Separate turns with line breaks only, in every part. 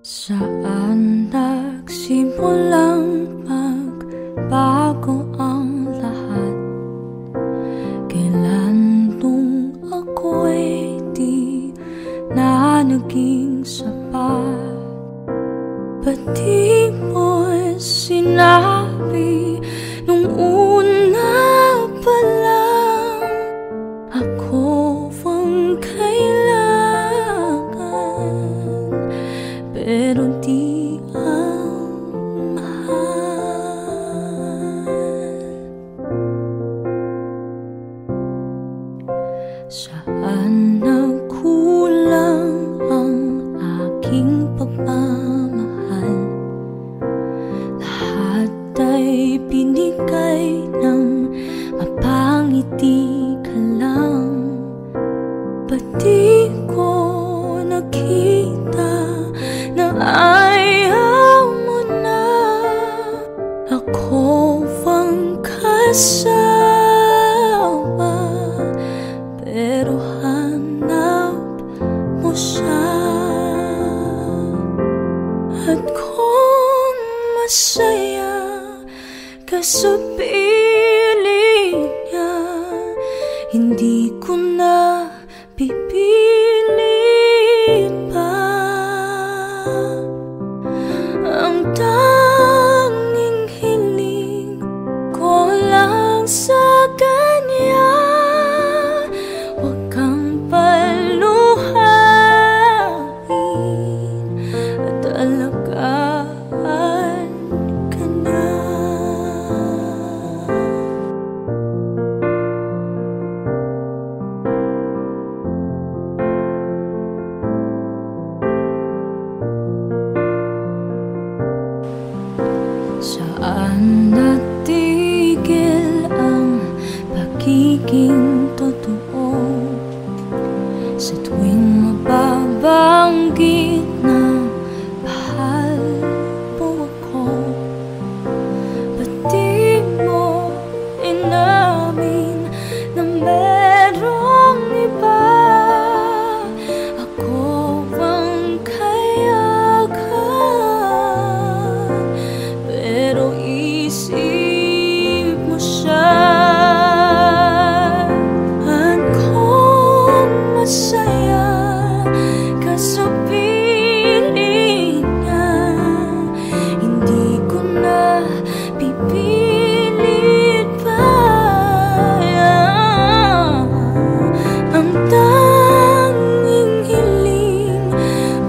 Saan nagsimulang magbago ang lahat? Kailan nung ako'y di na naging sapat? Ba't di mo'y sinabi nung una pa lang? Ako ang kailangan, pero di ang mahal. Saan nagkulang ang aking pagmamahal? Lahat ay binigay ng mapangiti ka lang. Ba't di ko nakita na ayaw mo na? Ako ang kasawa, pero hanap mo siya. At kung masaya ka sa piling niya, hindi ko na pipilit pa. Ang tanging hiling ko lang sa kanya, huwag kang paluhain at alagaan ka na. Saan natigil ang pagiging totoo? Sa tuwing mababanggit na mahal mo ako, ba't di mo inamin na merong iba? Ako ang kayakan, pero isip mo siya. At kung masaya ka sa piling niya, hindi ko na pipilit pa. Ang tanging hiling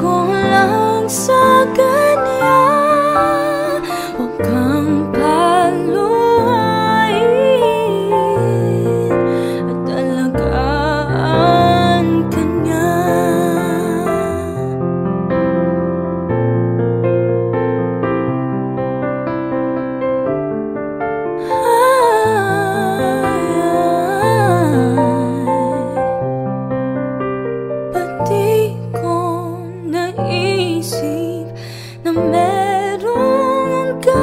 ko lang sa kanya, huwag kang paluhain at alagaan ka niya. Ba't di ko naisip na merong gayan?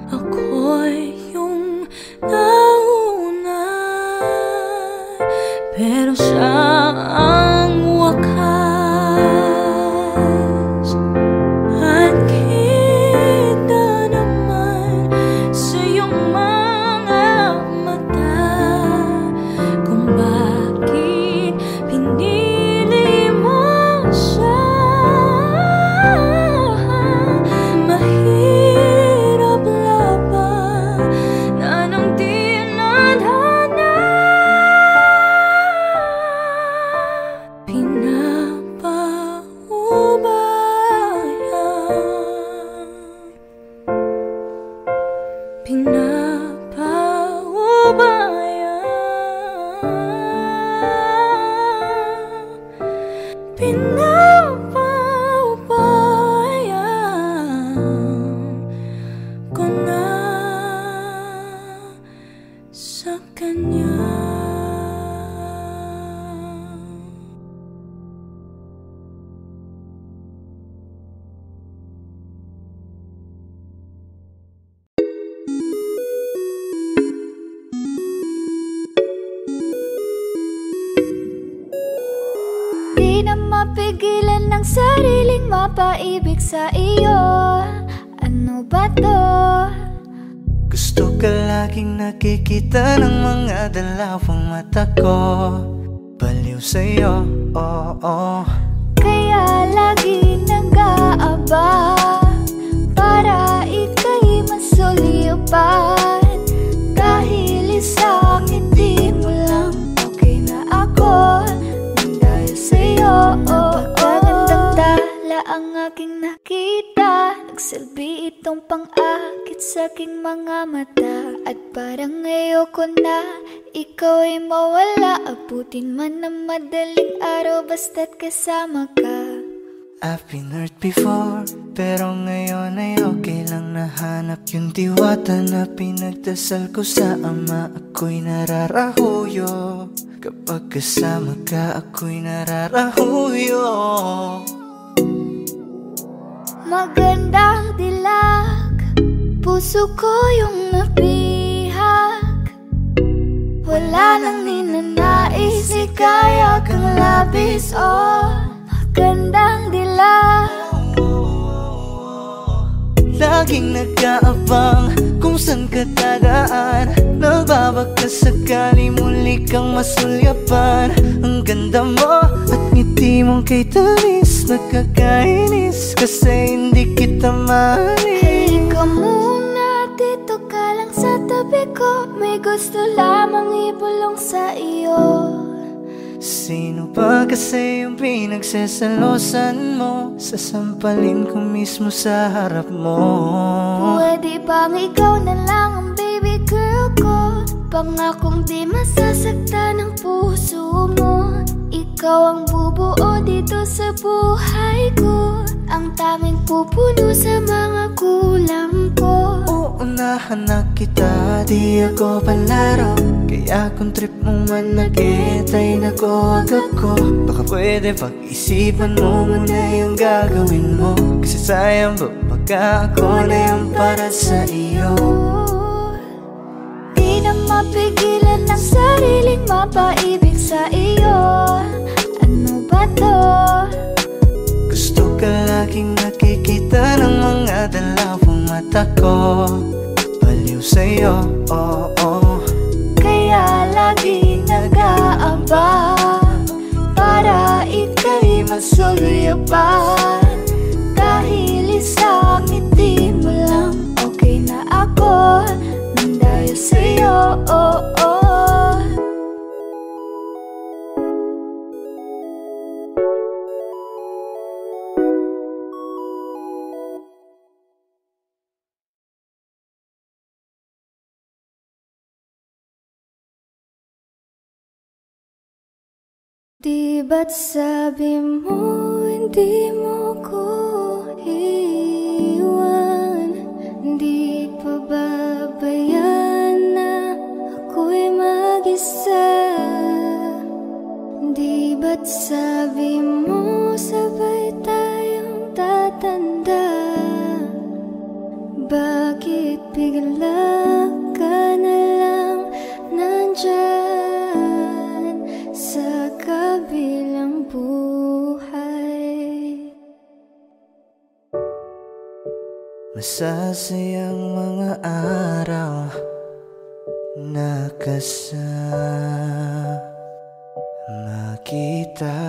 Ako'y yung nauna, pero siya ang wakas. At kita naman sa iyong mga mata kung bakit pinili mo siya. Mahirap labanan ang tinadhana. ng sariling mapaibig sa iyo. Ano ba to?
Gusto ka laging nakikita ng mga dalawang mata ko. Baliw sa'yo, oo.
Kaya lagi nag-aaba para ika'y masulipan. Dahil isang ngiti mo lang, okay na ako nang dahil sa'yo. Napakagandang tala ang aking nakita. Nagsilbi itong pang-akit sa aking mga mata. At parang ayoko na ikaw ay mawala. Abutin man ng madaling araw basta't kasama ka.
I've been hurt before, pero ngayon ay okay lang. Nahanap yung diwata na pinagdasal ko sa Ama. Ako'y nararahuyo, kapag kasama ka ako'y nararahuyo.
Magandang dilag, puso ko yung nabihag. Wala nang ninanais, ikaya kang labis, oh. Magandang dilag.
Laging nag-aabang kung saan ka dadaan. Nagbabaka sakali muli kang masulyapan. Ang ganda mo at ngiti mong kay tamis. Nakakainis kasi hindi kita mahalin.
Halika muna, dito ka lang sa tabi ko. May gusto lamang ibulong sa iyo.
Sino ba kasi yung pinagsasalosan mo? Sasampalin ko mismo sa harap mo.
Pwede bang ikaw na lang ang baby girl ko? Pangakong di masasaktan ang puso mo. Ikaw ang bubuo dito sa buhay ko. Ang tanging pupuno sa mga kulang ko.
Uunahan na kita, di ako palaro. Kaya kung trip mo man nag-etay na ko ako. Baka pwede pag-isipan mo muna yung gagawin mo. Kasi sayang ba baka ako na yung para sa iyo.
Di na mapigilan ng sariling mapaibig sa iyo. Ano ba to?
Gusto ka laging nakikita ng mga dalawang mata ko. Baliw sa'yo, oo.
Kaya lagi nag-aaba para ika'y masulyapan. Dahil isang ngiti mo lang, okay na ako nang dahil sa'yo, oo. Di ba't sabi mo hindi mo ko iwan? Di pa babayaan na ako'y mag-isa? Di ba't sabi mo sabay tayong tatanda? Bakit bigla ka na lang nandyan sa kabilang buhay?
Masasayang mga araw na kasama kita.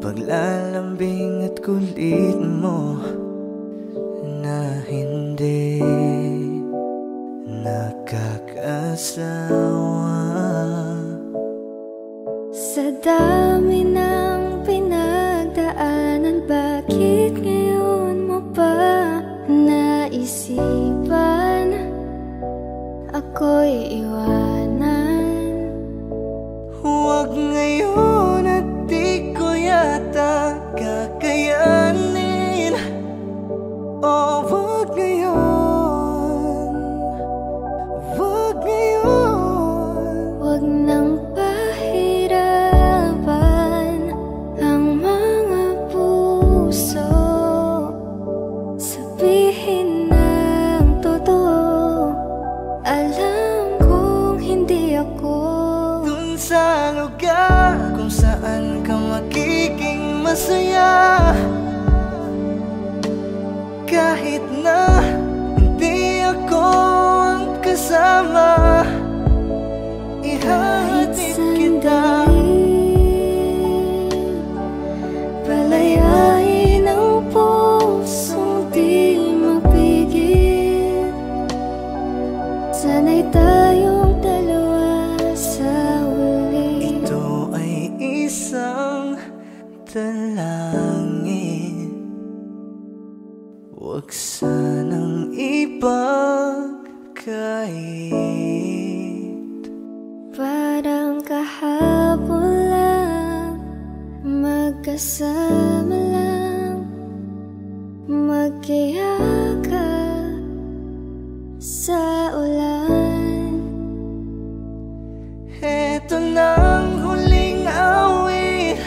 Paglalambing at kulit mo na hindi nakakasawa.
Sa dami ng pinagdaanan, bakit ngayon mo pa naisipan ako'y iwanan?
Huwag ngayon at di ko yata kakayanin. Oh, huwag ngayon, huwag ngayon.
Huwag nang pahirapan ang mga puso. Sabihin ng totoo, alam ko
masaya. Kahit na hindi ako ang kasama, ihatid kita.
Palayain ang pusong di mapigil. Sana'y tayong dalawa sa huli.
Ito ay isang dalangin, huwag sanang ipagkait.
Parang kahapon lang, magkasama lang, magkayakap sa ulan.
Eto nang huling awit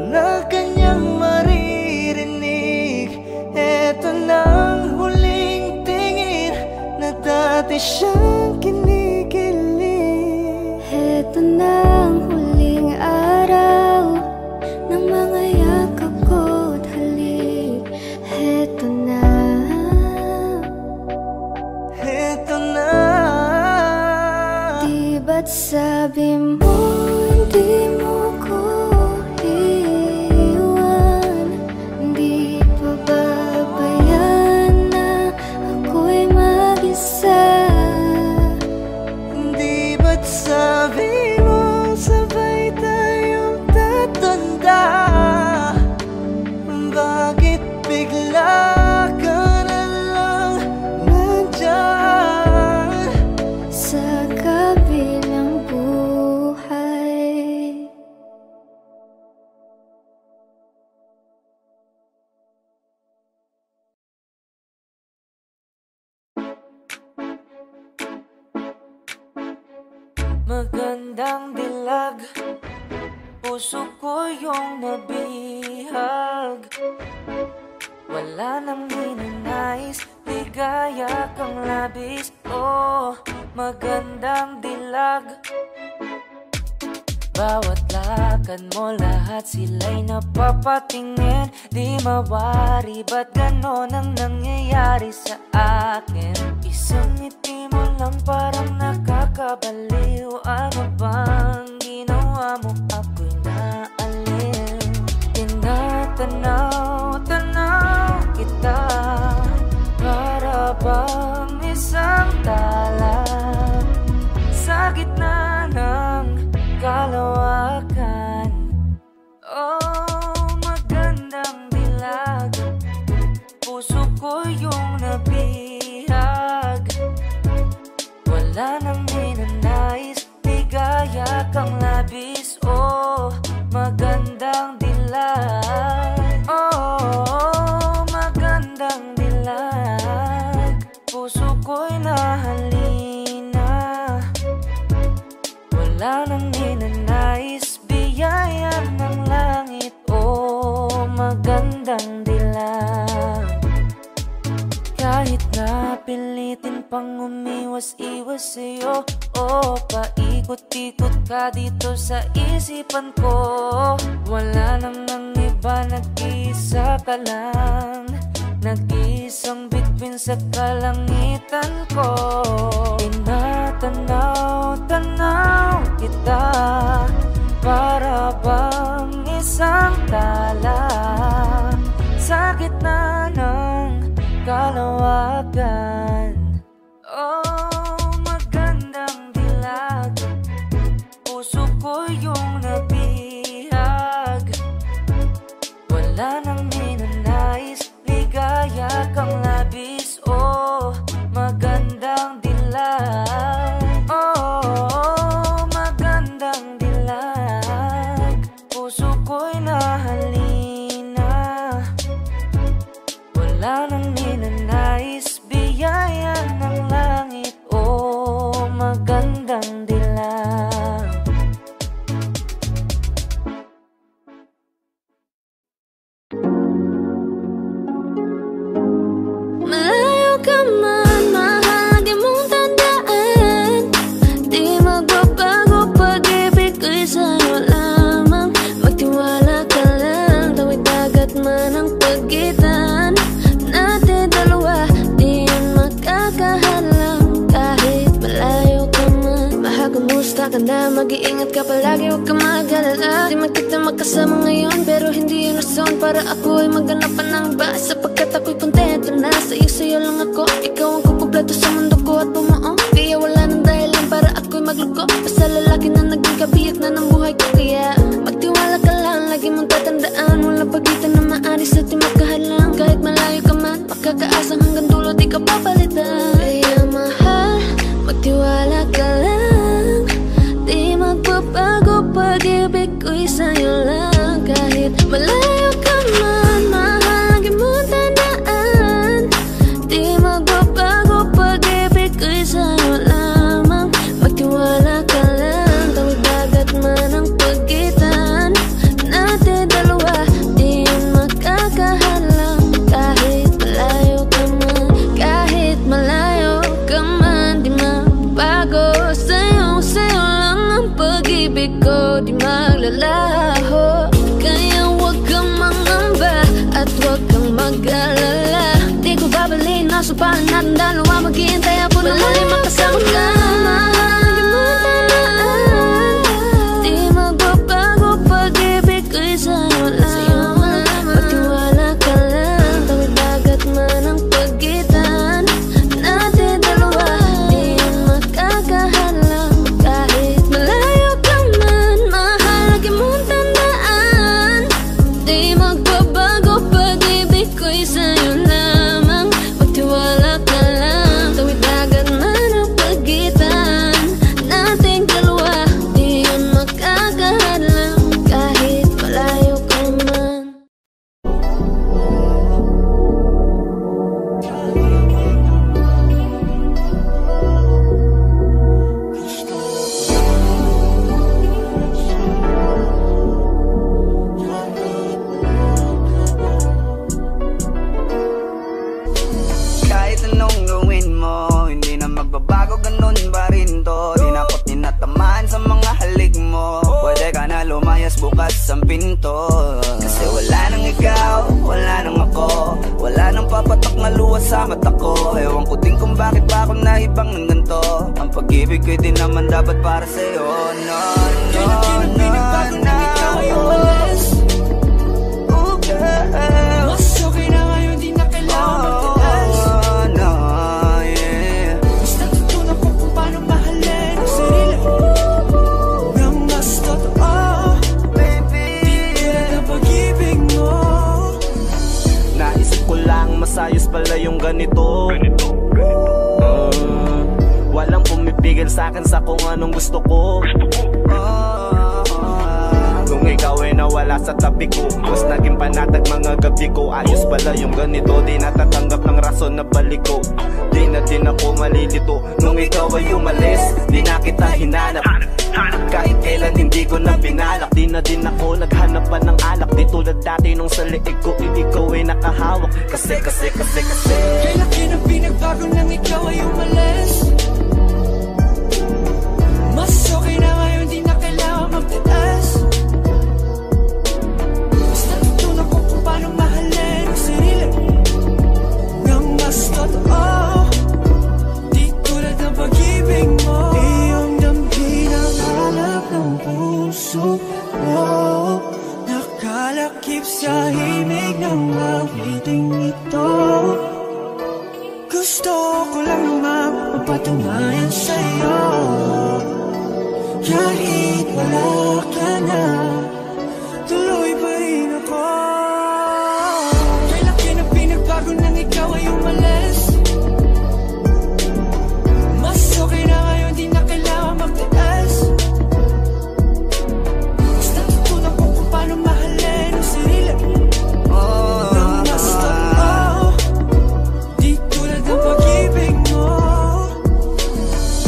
na kanyang maririnig. Eto nang huling tingin na dati siyang kinikilig.
Eto na ang huling araw ng mga yakap ko't halik. Eto na.
Eto na.
Di ba't sabi mo hindi mo ko iwan? Di pa babayan na ako'y mag-isa?
Di ba't sabi mo sabay tayong tatanda? Bakit bigla ka na lang nandyan
Sa kabilang buhay?
Magandang dilag, puso ko yung nabihag. Wala nang ninanais, ligaya kang labis. Oh, magandang dilag. Bawat lakad mo, lahat sila'y napapatingin. Di mawari, ba't ganon ang nangyayari sa akin? Isang ngiti mo lang parang nakakabaliw. Ano bang ginawa mo? Ako'y naalin. Tinatanaw-tanaw kita, para bang isang tala sa gitna ng kalawakan. Oh, magandang dilag, puso ko yung nabihag. Wala nang ninanais, ligaya kang labis. Oh, magandang dilag. Oh, magandang dilag, puso ko'y nahalina. Wala nang ninanais, biyaya ng langit. Oh, magandang dilag. Kahit na pilitin pang umiwas-iwas sa'yo, oh, paikot-ikot ka dito sa isipan ko. Wala namang iba, nag-iisa ka lang, nag-iisang bituin sa kalangitan ko. Tinatanaw-tanaw kita, para bang isang tala sa gitna ng kalawakan. Oh, magandang dilag, puso ko yung nabihag. Wala nang ninanais, ligaya kang labis. Oh, magandang dilag. Oh, magandang dilag, puso ko'y nahalina. Wala nang ninanais, biyaya ng langit. Oh, magandang dilag.
Malayo ka man, mahal, di mong tandaan. ka na, mag-iingat ka palagi, huwag ka mag-alala. Di man kita magkasama ngayon, pero hindi yun rason para ako ay maghanap pa ng iba. Sapagkat ako'y kontento na, sa'yo lang ako. Ikaw ang kukumpleto sa mundo ko at bumuo. Kaya wala nang dahilan para ako'y magluko. Basta lalaki na naging kabiyak na ng buhay ko. Kaya magtiwala ka lang, lagi mong tatandaan, walang pagitan na maaris at di magkahalang. Kahit malayo ka man, makakaasang hanggang dulo di ka papalitan. Kaya mahal, magtiwala ka lang, di magbabago, pag-ibig ko'y sa'yo lang. Kahit malayo ka man, mahal, lagi mong tandaan, di magbabago, pag-ibig ko'y sa'yo lamang. Magtiwala ka lang, tawid dagat man ang pagitan natin dalawa, di yun magkakahalang. Kahit malayo ka man, kahit malayo ka man, di magbago, sa'yo lang ang pag-ibig ko, di maglalaho. Kaya huwag kang mangamba at huwag kang mag-alala. Di ko babaliin na supalan natin dalawa, maghihintay ako na muli makasama ka. Mahal, lagi mo tandaan, di magbabago, pag-ibig ko'y sa'yo lamang. Magtiwala ka lang, tawid dagat man ang pagitan natin dalawa, di yun magkakahalang. Kahit malayo ka man, mahal, lagi mong tandaan, di magbabago, pag-ibig ko'y sa'yo lamang. Magtiwala ka lang, tawid dagat man ang pagitan nating dalawa, di yun magkakahalang. Kahit malayo ka man.
Kahit anong gawin mo, hindi na magbabago, ganun pa rin to. Di na ako't tinatamaan sa mga halik mo. Pwede ka na lumayas, bukas ang pinto. Kasi wala nang ikaw, wala nang ako, wala nang papatok na luha sa mata ko. Ewan ko din kung bakit pa ako naibang ng ganito. Ang pag-ibig ko'y di naman dapat para sa'yo. No, no, no, no. Oh, girl.
Mas okay na ngayon, di na kailangan magtaas.
Oh, no, yeah.
Mas natutunan ko kung paano mahalin ang sarili nang mas totoo.
Baby,
Tulad ng pag-ibig mo.
Naisip ko lang, masayos pala yung ganito. Walang pumipigil sa'kin sa kung anong gusto ko. Nung ikaw ay nawala sa tabi ko, mas naging panatag mga gabi ko. Ayos pala yung ganito, di natatanggap ng rason na balik ko. Di na din ako malilito. Nung ikaw ay umalis, di na kita hinanap. Kahit kailan hindi ko na pinalak, di na din ako naghanap pa ng alak. Di tulad dati nung sa liig ko, ikaw ay nakahawak. Kasi
Kailan ang pinagbago nang ikaw ay umalis? Mas okay na ngayon, di na kailangan magtaas. Mas natutunan ko kung paano mahalin ang sarili nang mas totoo. Di tulad ng pag-ibig mo. Iyong damhin ang hanap ng puso mo, nakalakip sa himig ng awiting ito. Gusto ko lang naman mapatunayan sa'yo, kahit wala ka na, tuloy pa rin ako. Kailan ang pinagbago nang ikaw ay umalis? Mas okay na ngayon, di na kailangan magtaas. Mas natutunan ko kung paano mahalin ang sarili nang mas totoo. Di tulad ng pag-ibig mo.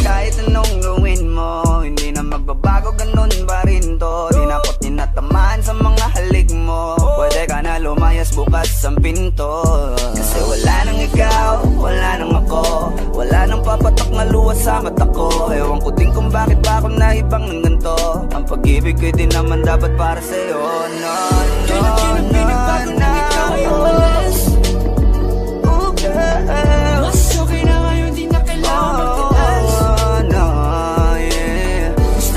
kahit anong gawin mo, hindi na magbabago, ganun pa rin to. Di na ako't tinatamaan sa mga halik mo. Pwede ka na lumayas, bukas ang pinto. Kasi wala nang ikaw, wala nang ako, wala nang papatok na luha sa mata ko. Ewan ko din kung bakit pa ako naibang ng ganito. Ang pag-ibig ko'y di naman dapat para sa'yo. No, no,
Kailan
no,
pinagbago
no.
nang ikaw ay umalis?
Oh, girl.
Mas okay na ngayon, di na kailangan magtaas.
Oh, no, yeah.
Mas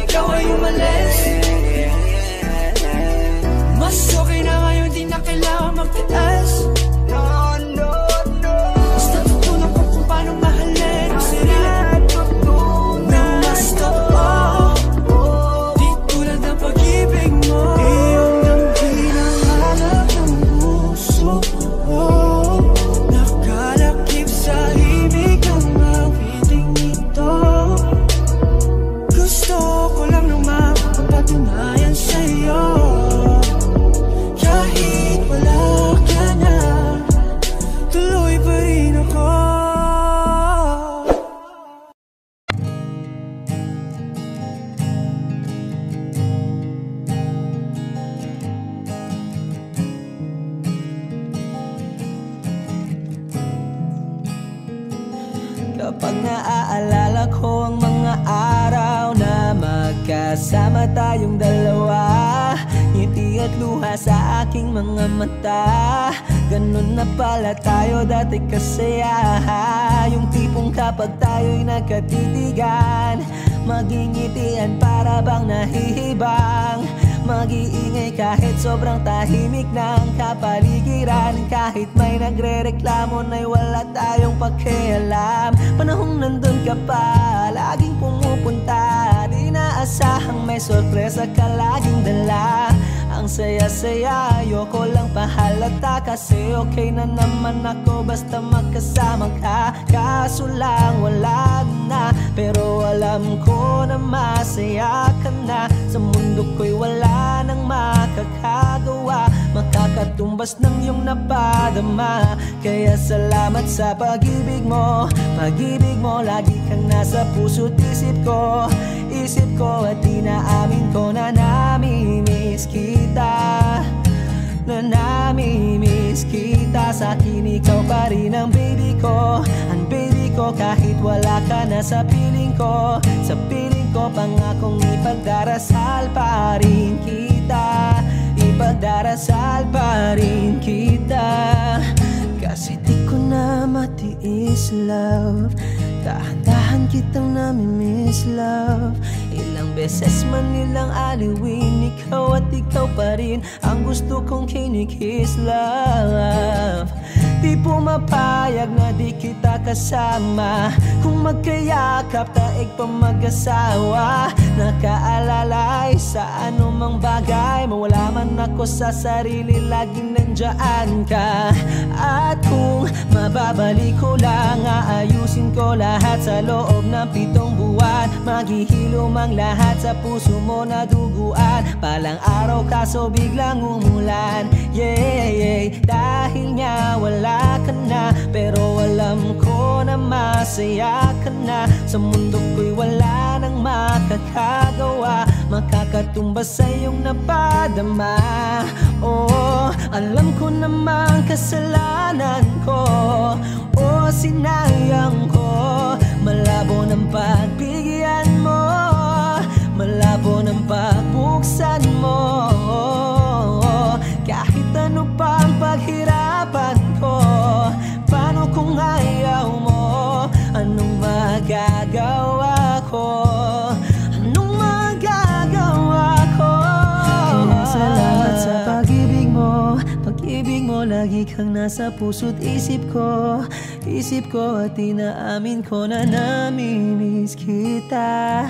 ikaw ay umalis. Mas okay na ngayon, di na kailangan magtiis. Basta tutunan ko kung paano mahalin ang sarili nang mas totoo, di tulad ng pag-ibig mo. Iyong damhin ang hanap ng puso ko, nakalakip sa himig ang awiting ito. Gusto ko lang naman mapatunayan sa'yo, kahit wala ka na, tuloy pa rin ako.
Kapag naaalala ko ang mga araw na magkasama tayong dalawa, ngiti at luha sa aking mga mata. Ganun na pala tayo dati kasaya, yung tipong kapag tayo'y nagkatitigan, magingitian para bang nahihibang. Mag-iingay kahit sobrang tahimik ng kapaligiran, kahit may nagre-reklamo na'y wala tayong pakialam. Panahong nandun ka pa, laging pumupunta, di naasahang may sorpresa ka laging dala. Ang saya-saya, ayoko lang pahalata, kasi okay na naman ako basta magkasama ka. Kaso lang wala na, pero alam ko na masaya ka na. Sa mundo ko'y wala nang makakagawa, makakatumbas ng iyong napadama. Kaya salamat sa pag-ibig mo, pag-ibig mo. Lagi kang nasa puso't isip ko, isip ko. At inaamin ko na namimiss kita, na namimiss kita. Sa'kin ikaw pa rin ang baby ko, ang baby ko. Kahit wala ka na sa piling ko, sa piling ko, pangakong ipagdarasal pa rin kita, ipagdarasal pa rin kita. Kasi di ko na matiis, love, dahan-dahan kitang namimiss, love. Ilang beses man nilang aliwin, ikaw at ikaw pa rin ang gusto kong kinikiss, love. Di pumapayag na di kita kasama, kung magkayakap taig pa mag-asawa. Nakaalalay sa anumang bagay, mawala man ako sa sarili, laging nandyan ka. At kung mababalik ko lang, aayusin ko lahat sa loob ng 7 buwan. Maghihilom ang lahat sa puso mo na duguan. Palang araw kaso biglang umulan, yeah, yeah. Dahil nga wala ka na, pero alam ko na masaya ka na. Sa mundo ko'y wala nang makakagawa, makakatumbas sa iyong napadama. Oh, alam ko namang kasalanan ko, oh, sinayang ko. Malabo ng pagbigyan mo, malabo ng pagbuksan mo. Kahit ano pang paghirapan ko, paano kung ayaw mo? Anong magagawa ko? Anong magagawa ko? Kaya salamat sa pag-ibig mo, pag-ibig mo. Lagi kang nasa puso't isip ko, isip ko. At inaamin ko na namimiss kita,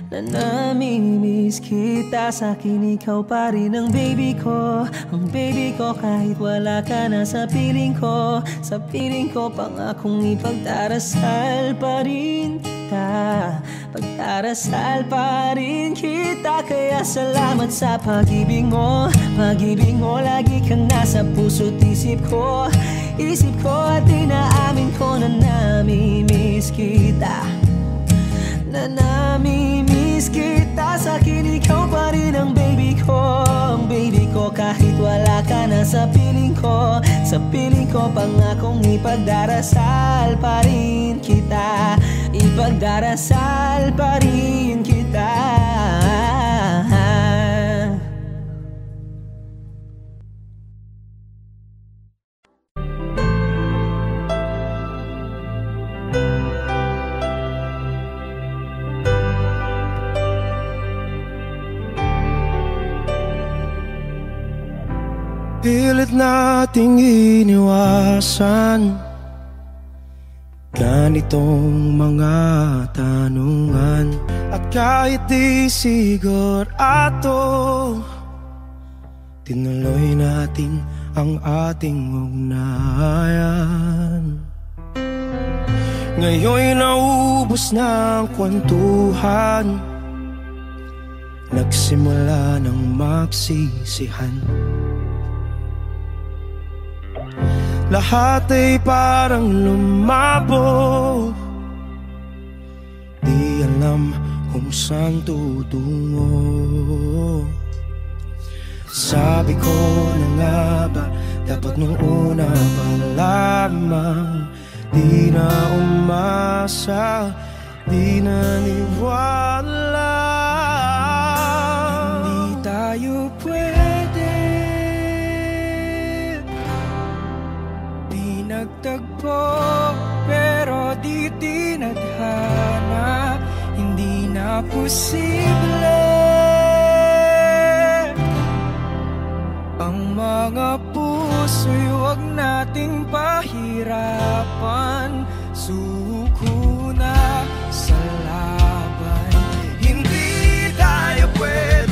na namimiss kita. Sa'kin ikaw pa rin ang baby ko, ang baby ko. Kahit wala ka na sa piling ko, sa piling ko, pangakong ipagdarasal pa rin kita, pagdarasal pa rin kita. Kaya salamat sa pag-ibig mo, pag-ibig mo. Lagi kang nasa puso't isip ko, isip ko. At inaamin ko na namimiss kita, na namimiss kita. Sa'kin ikaw pa rin ang baby ko, ang baby ko. Kahit wala ka na sa piling ko, sa piling ko, pangakong ipagdarasal pa rin kita, ipagdarasal pa rin kita.
Pilit nating iniwasan ganitong mga tanungan. At kahit di sigurado, tinuloy natin ang ating ugnayan. Ngayon'y naubos na ang kwentuhan, nagsimula ng magsisihan. Lahat ay parang lumabo, di alam kung saan tutungo. Sabi ko na nga ba, dapat nung una pa lamang, di na umasa, di naniwala. Hindi tayo pwede, di nagtagpo, pero di tinadhana. Hindi na posible ang mga puso'y huwag nating pahirapan. Suko na sa laban, hindi tayo pwede.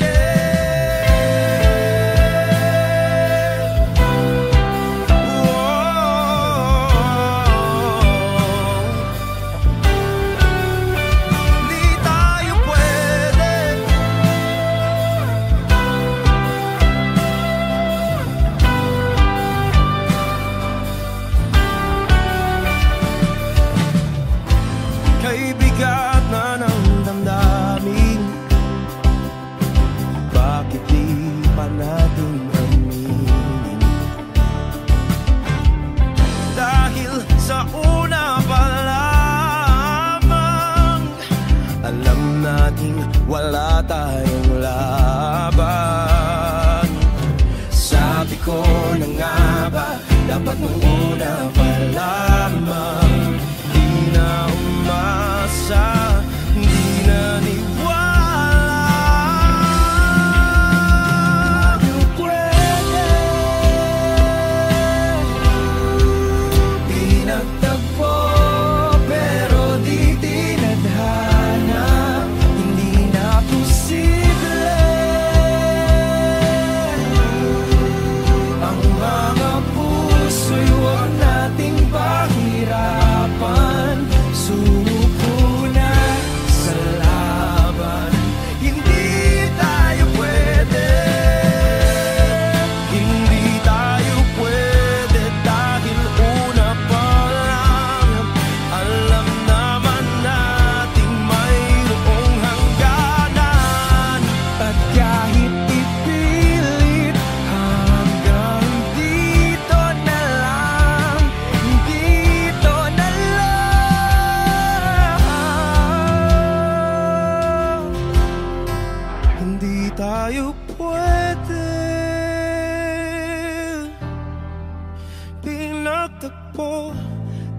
Wala tayong laban. Sabi ko na nga ba, dapat nung una pa lamang, di na umasa, di na niwala. Tayo pwede, di nagtagpo, pero di tinadhana. Ang mga puso'y huwag nating pahirapan. Suko na sa laban, hindi tayo pwede. Hindi tayo pwede dahil una pa lang, alam naman nating mayroong hangganan. At kahit ipilit hanggang dito na lang, dito na lang, hindi tayo pwede. Pinagtagpo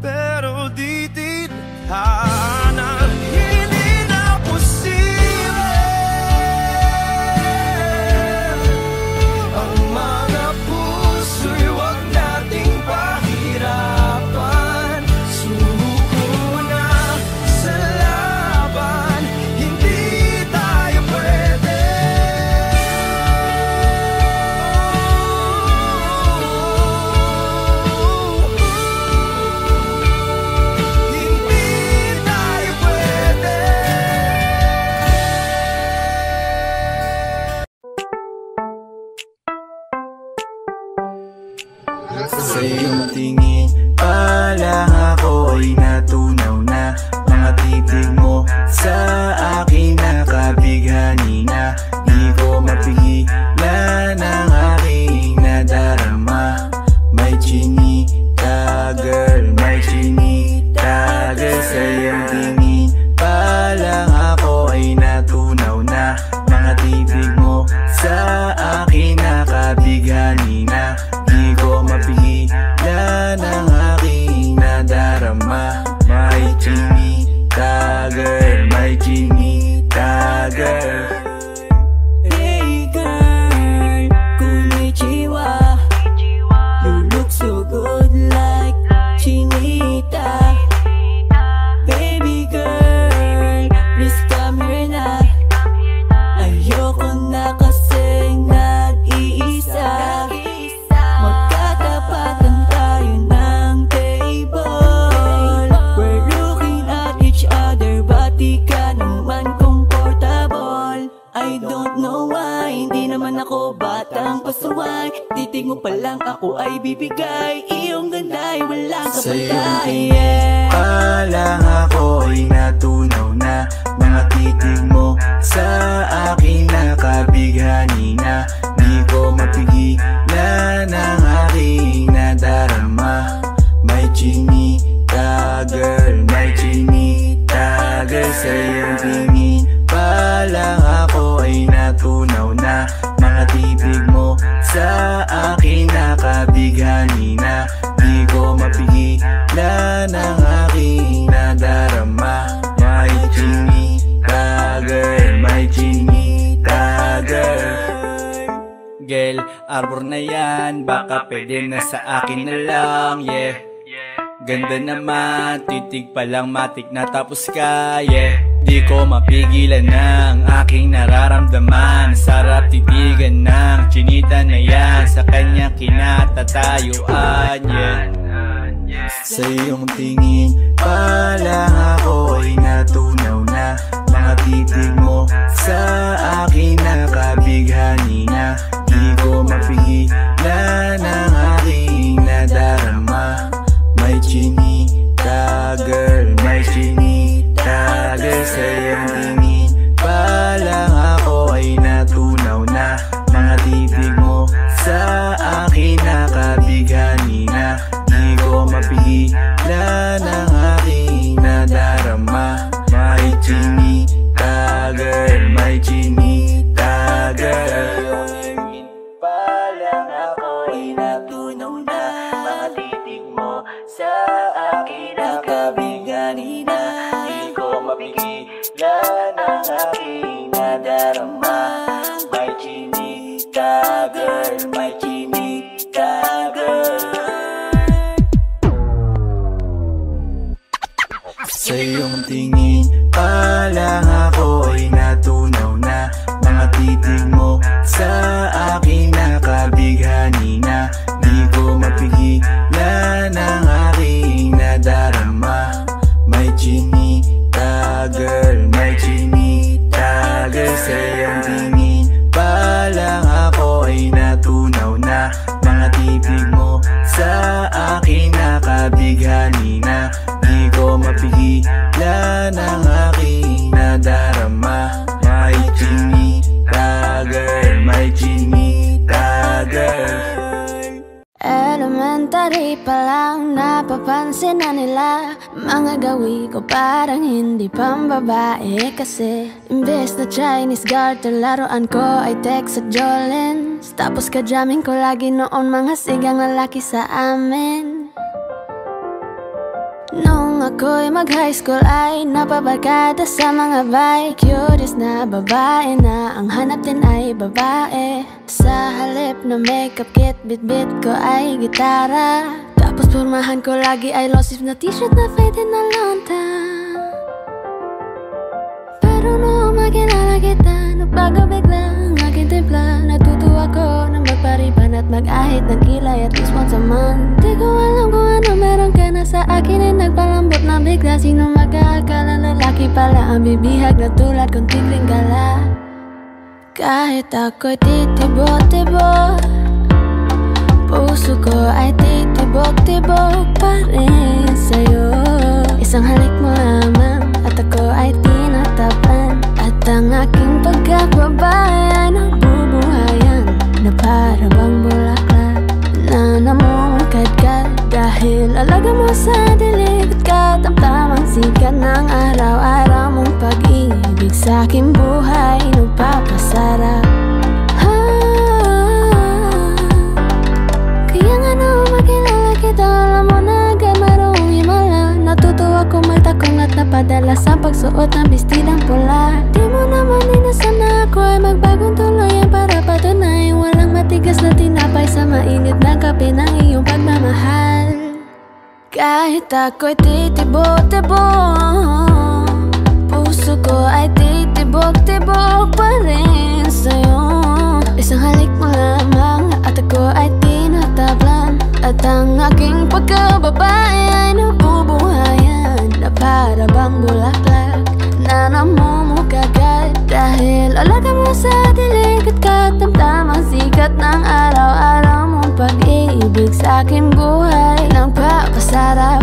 pero di tinadhana. Hindi na posible ang mga puso'y huwag nating pahirapan. Suko na sa laban, hindi tayo pwede. Hindi tayo pwede.
Sa iyong tingin pa lang ako'y natunaw na. Mga titig mo sa akin nakabighani na. Di ko mapigilan ang aking nadarama. May chinita girl, may chinita girl. Sa iyong tingin pa lang ako ay natunaw na. Mga titig mo sa akin nakabighani na. Di ko mapigilan ang aking nadarama. May chinita girl, may chinita
batang pasaway. Titig mo pa lang ako ay bibigay. Iyong ganda'y walang kapatay.
Palang ako'y natunaw na. Mga titig mo sa akin nakabighani na. Di ko mapigilan ang aking nadarama. May chinita girl, may chinita girl. Sa iyong tingin palang ako ay natunaw na. Mga titig mo sa akin nakabighani na. Di ko mapigilan ang aking nadarama. May chinita girl, may chinita girl.
Girl, arbor na yan, baka pwede na sa akin na lang, yeah. Ganda naman, titig pa lang matik na tapos ka, yeah. Di ko mapigilan ng aking nararamdaman. Sarap titigan ng chinita na yan, sa kanya kinatatayuan, yeah.
Sa iyong tingin palang ako ay natunaw na. Mga titig mo sa akin nakabighani na. Di ko mapigilan ang aking nadarama. May chinita girl, may chinita girl. Sa iyong tingin palang ako ay natunaw na. Mga titig mo sa akin nakabighani na. Di ko mapigilan ang aking nadarama. May chinita girl, may chinita girl. Palang ako ay natunaw na. Mga titig mo sa akin nakabighani na. Di ko mapigilan ang aking nadarama. May chinita girl, may chinita girl. Sa iyong tingin palang ako ay natunaw na. Mga titig mo sa akin nakabighani na. Di ko mapigilan ang aking nadarama. May chinita girl, may chinita girl. Sa iyong tingin palang ako ay natunaw na. Mga titig mo sa akin nakabighani na. Di ko mapigilan ang aking nadarama. May chinita girl, may chinita girl.
Elementary pa lang napapansin na nila. Mga gawi ko parang hindi pambabae kasi imbes na Chinese garter, laruan ko ay Tex at Jolens. Tapos ka-jamming ko lagi noon mga sigang lalaki sa amin. Nung ako'y mag-high school ay napabarkada sa mga bike. Curious na babae na ang hanap din ay babae. Sa halip na makeup kit, bit-bit ko ay gitara. Tapos pormahan ko lagi ay low-sleeve na t-shirt na fade na lonta. Pero noong makilala kita, nagbago bigla ang aking timpla. Natutuwa ko na magpariban at mag-ahit ng kilay at least once a month. Di ko alam kung ano meron ka na sa akin ay nagpalambot na bigla. Sino mag-aakala lalaki pala ang bibihag na tulad kong tigling gala. Kahit ako'y titibok-tibok, puso ko ay titibok-tibok pa rin sa'yo. Isang halik mo lamang at ako ay tinatapan. At ang aking pagkakbabae ay nabubuhayan na para bang bulaklak na namumukadkad. Dahil alaga mo sa dilig at katamtamang sikat ng araw-araw mong pag-ibig sa aking buhay nagpapasarap. Kaya nga nung makilala kita, alam mo na agad marunong himala. Natutuwa kong magtakong at napadala sa pagsuot ng bestidang pula. Di mo naman inasam na ako ay magbagong tuluyan para patunay walang matigas na tinapay sa mainit na kape ng iyong pagmamahal. Kahit ako'y titibok-tibok, puso ko ay titibok-tibok pa rin sa'yo. Isang halik mo lamang at ako ay tinatablan. At ang aking pagkababae ay nabubuhayan na para bang bulaklak na namumukagad. Dahil alaga mo sa dilig at katamtamang Dulot ng araw-araw mong pag-ibig sa aking buhay nagpapasarap.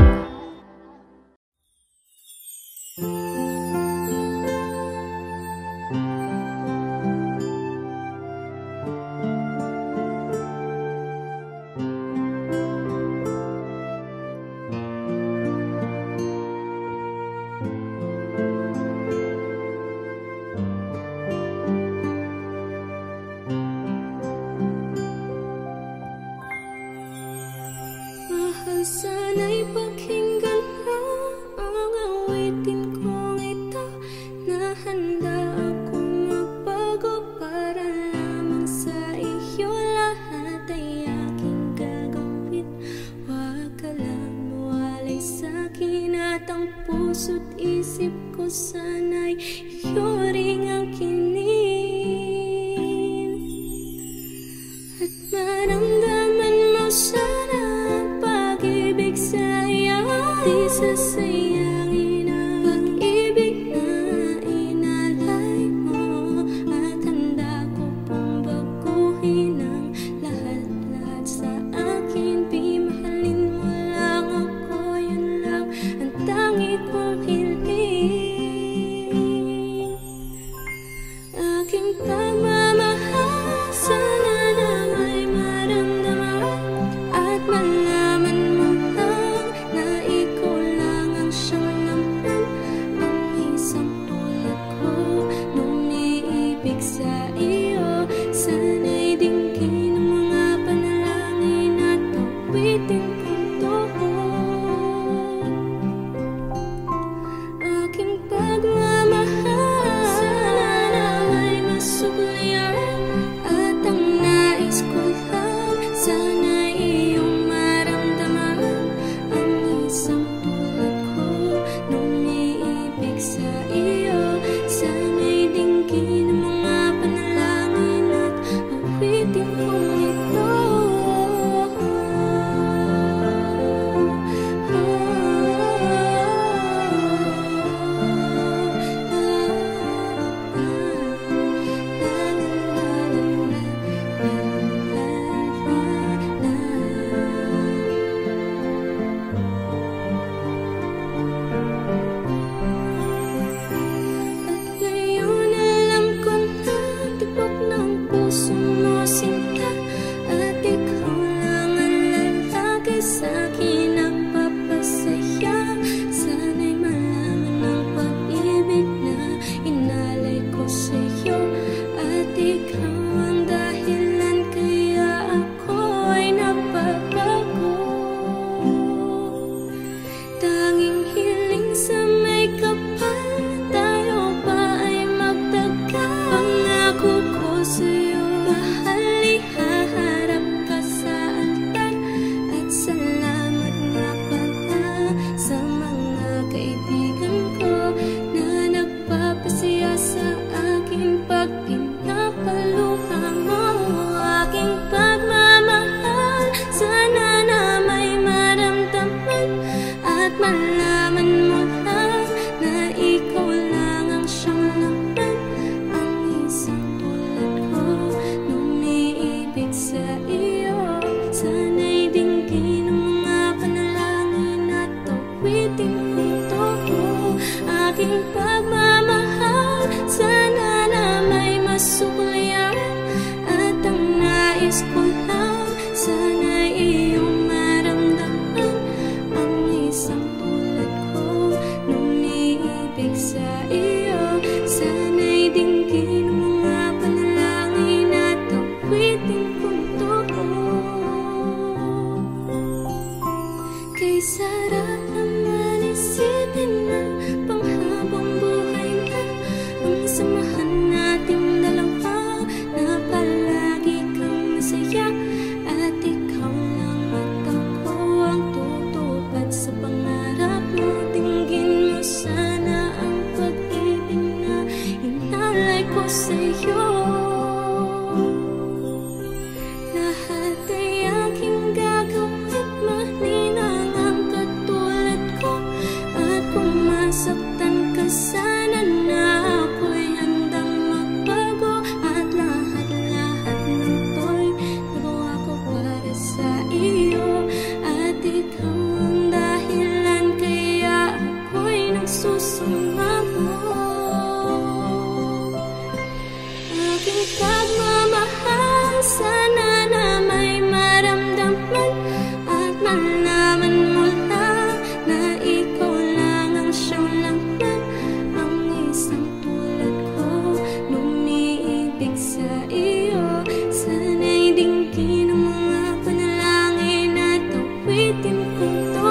Sana'y pakinggan mo ang awitin kong ito, na handa akong magbago para lamang sa iyo. Lahat ay aking gagawin, huwag ka lang mawalay sa'kin. At ang puso't isip ko sana'y iyo ring ang kinin. At maramdaman mo sana pag-ibig sa'yo, di sasayangin ang pag-ibig na inalay mo. At handa ko pong baguhin ang lahat-lahat sa akin. Mahalin mo lang ako, yun lang ang tangi kong hiling. Aking pagmamahal, sana na may maramdaman at malaman mo lang na ikaw lang ang siyang laman. Ang isang tulad ko nung iibig sa iyo, sana'y dinggin ang mga panalangin at awitin kong tuhod. Aking pagmamahal, sana na may masuklayan. At ang nais ko lang, sana iyong maramdaman. Ang isang tulad ko nung iibig sa iyo, sana'y dinggin ang mga panalangin at awitin kong ito. At ngayon alam ko na tibok ng puso mo sinta, at ikaw lang ang lalaki sa'kin nagpapasaya. Sana'y malaman ang pag-ibig na inalay ko sa'yo, at ikaw ang dahilan kaya ako ay napagbago. Tanging hiling sa may kapal, tayo pa ay magtagal. Pangako ko sa'yo, mahal, ihaharap ka sa altar. At salamat nga pala sa mga kaibigan ko na nagpapasaya sa akin pag pinapaluha mo. Aking pagmamahal, sana na may maramdaman at malaman mo lang na ikaw lang ang siyang laman. Ang isang tulad ko nung iibig sa iyo, sana'y dinggin ang mga panalangin at awitin kong tuhod. Aking pagmamahal, sana na may masuklayan. At ang nais ko lang, sana iyong maramdaman. Ang isang tulad ko nung iibig sa iyo, sana'y dinggin ang mga panalangin at awitin kong tuhod. Kay sarap naman isipin na panghabang buhay na ang samahan nating dalawa, na palagi kang masaya. At ikaw lang at ako ang tutupad sa pangarap mo. Dinggin mo sana ang pag-ibig na inalay ko sa'yo. Lahat ay aking gagawin, maninang ang katulad ko. At kung masaktan ka sana, na ako'y handang magbago. At lahat-lahat ng to'y Sana na may maramdaman at malaman mo lang na ikaw lang ang siyang laman. Ang isang tulad ko lumiibig sa iyo. Sana'y dinggin ang mga panalangin at awitin kong to.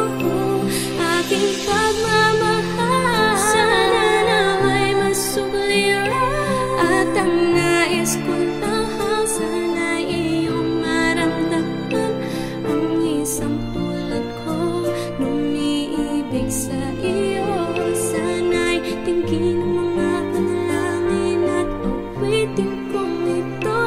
Aking pagmamahal, sana na may masugliran. At ang nais ko lang, sana'y iyong maramdaman. Ang isang tulad ko lumiibig sa iyo. Sana'y dinggin ang mga panalangin at awitin kong ito.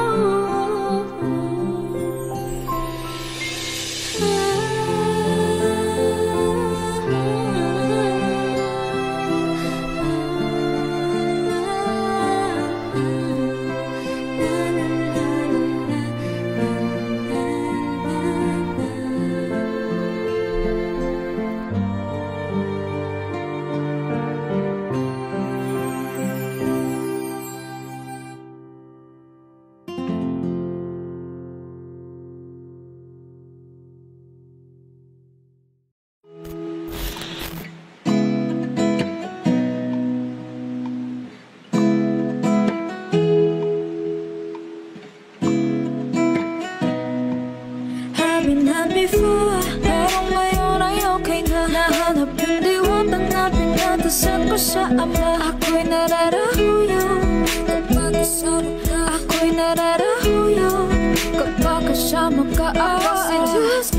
I've been had before, pero ngayon ay okay na. Nahanap yung diwata na pinatasan ko sa ama. Ako'y nararahuyo kapag kasama ka. Ako'y nararahuyo kapag kasama ka. Ako si Diyos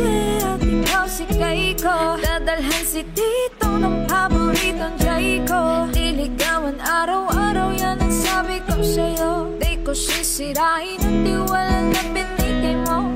at ikaw si Kaiko. Dadalhan si Tito ng paboritong jay ko. Liligawan araw-araw, yan ang sabi ko sa'yo. Di ko sisirain ang tiwala na binigay mo.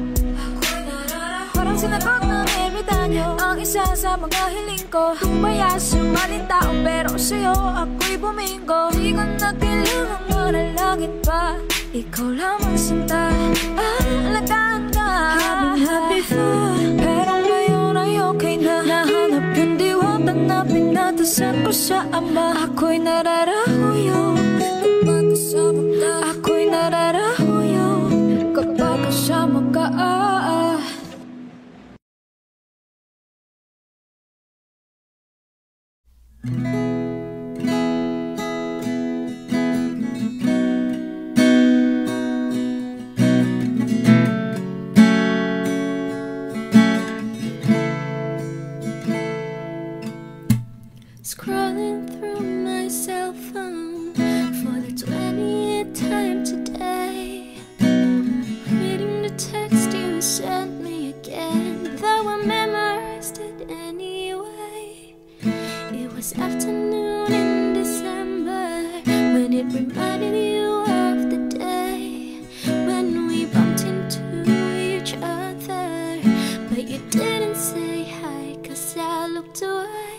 Parang sinabak ng ermitanyo ang isa sa mga hiling ko. Tumaya sa maling taong pero sa'yo ako'y bumingo. Di ko na kailangang manalangin pa, ikaw lamang sinta, alagaan ka. I've been had before, pero ngayon ay okay na. Nahanap yung diwata na pinatasan ko sa ama. Ako'y nararahuyo kapag kasama ka. Ako'y nararahuyo kapag kasama ka.
Scrolling through my cell phone for the 20th time today, reading the text you sent me again, though I memorized it anyway. It was afternoon in December when it reminded you of the day when we bumped into each other, but you didn't say hi 'cause I looked away.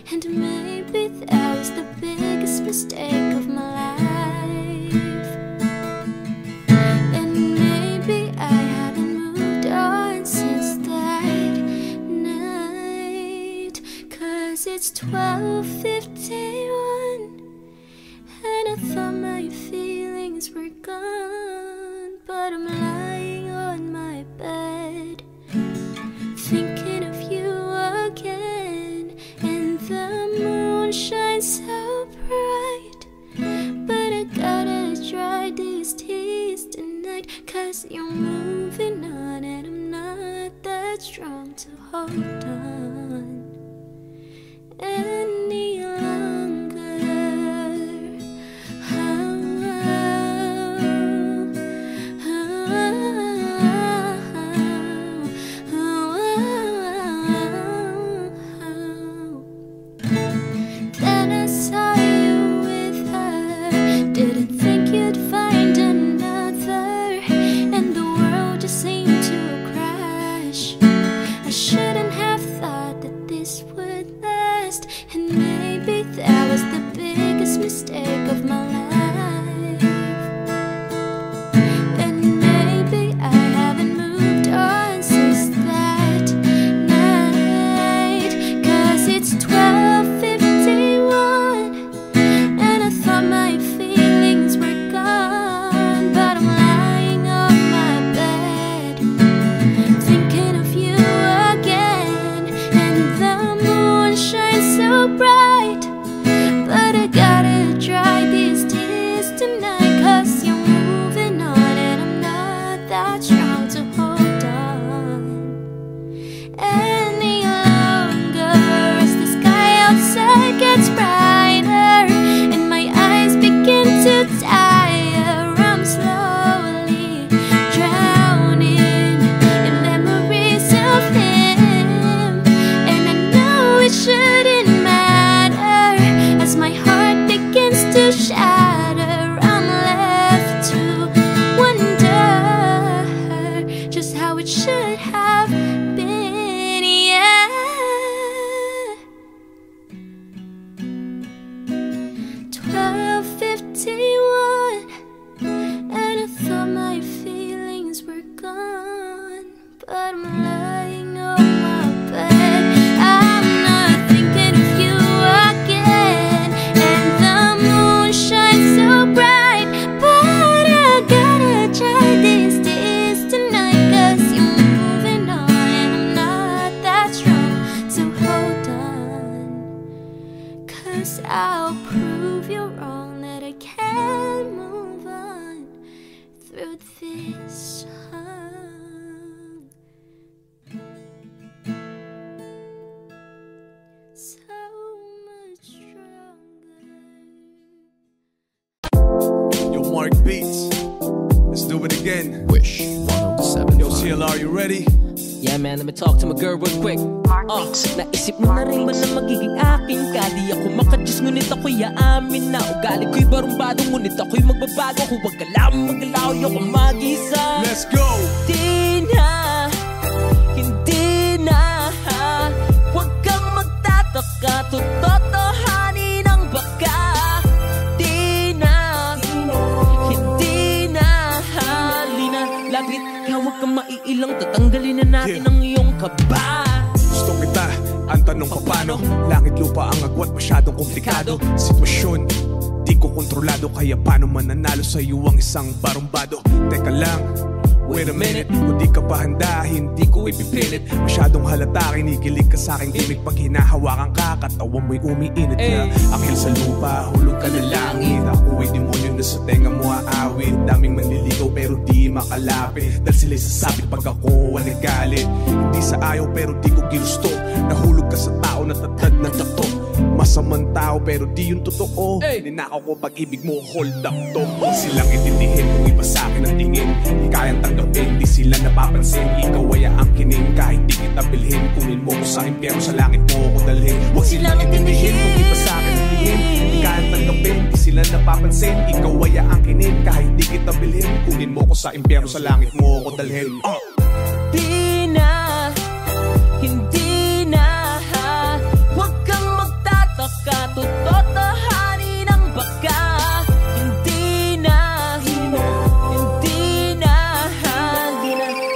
And maybe that was the biggest mistake of my life. And maybe I haven't moved on since that night, 'cause it's 12:51 and I thought my feelings were gone. But I'm lying on my bed thinking of you again, and the moon shines so bright, but I gotta dry these tears tonight, 'cause you're moving on and I'm not that strong to hold on any longer. Then I saw you with her, didn't think you'd find another, and the world just seemed to crash. I shouldn't have thought that this would last, and maybe through this song. So much stronger.
Yo, Mark Beats. Let's do it again.
Wish 107.
Yo, CLR, you ready?
Yeah man, let me talk to my girl real quick. Naisip mo na rin ba na magiging akin ka? Di ako makadiyos ngunit ako'y aamin na ugali ko'y barumbado ngunit ako'y magbabago. Kung wag ka lang magalaw, ayoko mag-isa.
Let's go!
Hindi na huwag kang magtataka, tototohanin ang baka. Di na halina laglit ka, huwag kang maiilang, tatanggalin na natin ang iyong kaba.
Gusto kita, ang tanong pa paano? Langit lupa ang agwat, masyadong komplikado. Sitwasyon, di ko kontrolado, kaya paano mananalo sa iyo ang isang barumbado? Teka lang, wait a minute, kung di ka pa handa, hindi ko ipipilit. Masyadong halata, kinikilig ka sa aking gimmick. Pag hinahawakan ka, katawan mo'y umiinit na. Anghel sa lupa, hulog ka na langit. Ako'y demonyo na sa tenga mo aawit. Daming manliligaw pero di makalapit, dahil sila'y sasabit pag ako ang nagalit. Hindi sa ayaw pero di ko ginusto. Nahulog ka sa tao na tatad ng tato. Masamang tao pero di yung totoo. Ninakaw ko pag-ibig mo, hold up to. Silang itindihin kung iba sa akin ang tingin. Di kayang tanggapin, di sila napapansin. Ikaw ay aangkinin, kahit di kita bilhin. Kunin mo ko sa impyerno, sa langit mo ko dalhin. Huwag silang itindihin kung iba sa akin ang tingin. Di kayang tanggapin, di sila napapansin. Ikaw ay aangkinin, kahit di kita bilhin. Kunin mo ko sa impyerno, sa langit mo ko dalhin.
Hindi na huwag kang magtataka, tototohanin ang baka. Hindi na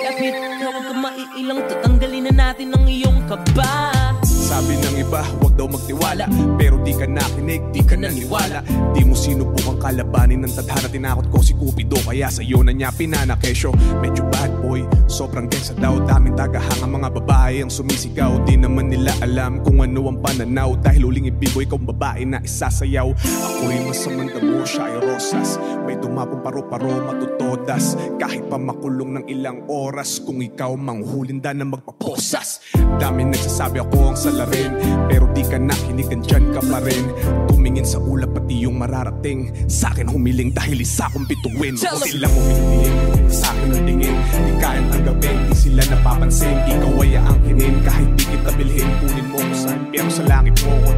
lapit ka, huwag kang maiilang, tatanggalin na natin ang iyong kaba.
Sabi ng iba, huwag daw magtiwala, pero di ka nakinig, di ka naniwala. Di mo sinubukang kalabanin ng tadhana. Tinakot ko si Cupido, kaya sa'yo na niya pinanakesyo. Medyo bad boy, sobrang densa daw. Daming tagahang ang mga babae ang sumisigaw. Di naman nila alam kung ano ang pananaw, dahil uling ibiboy kang babae na isasayaw. Ako'y masamang damo, siya ay rosas. May dumapong paro-paro, matutodas. Kahit pa makulong ng ilang oras, kung ikaw manghulinda na magpaposas. Daming nagsasabi ako ang salarin, pero di ka nakinig, andyan ka pa rin. Tumingin sa ulap pati yung mararating. Sa akin humiling dahil isa kong bituin. Huwag silang humiling, sa akin ang tingin. Di kayang tanggapin, di sila napapansin. Ikaw ay aangkinin, kahit di kita bilhin. Kunin mo ko sa impyerno, sa langit mo ko.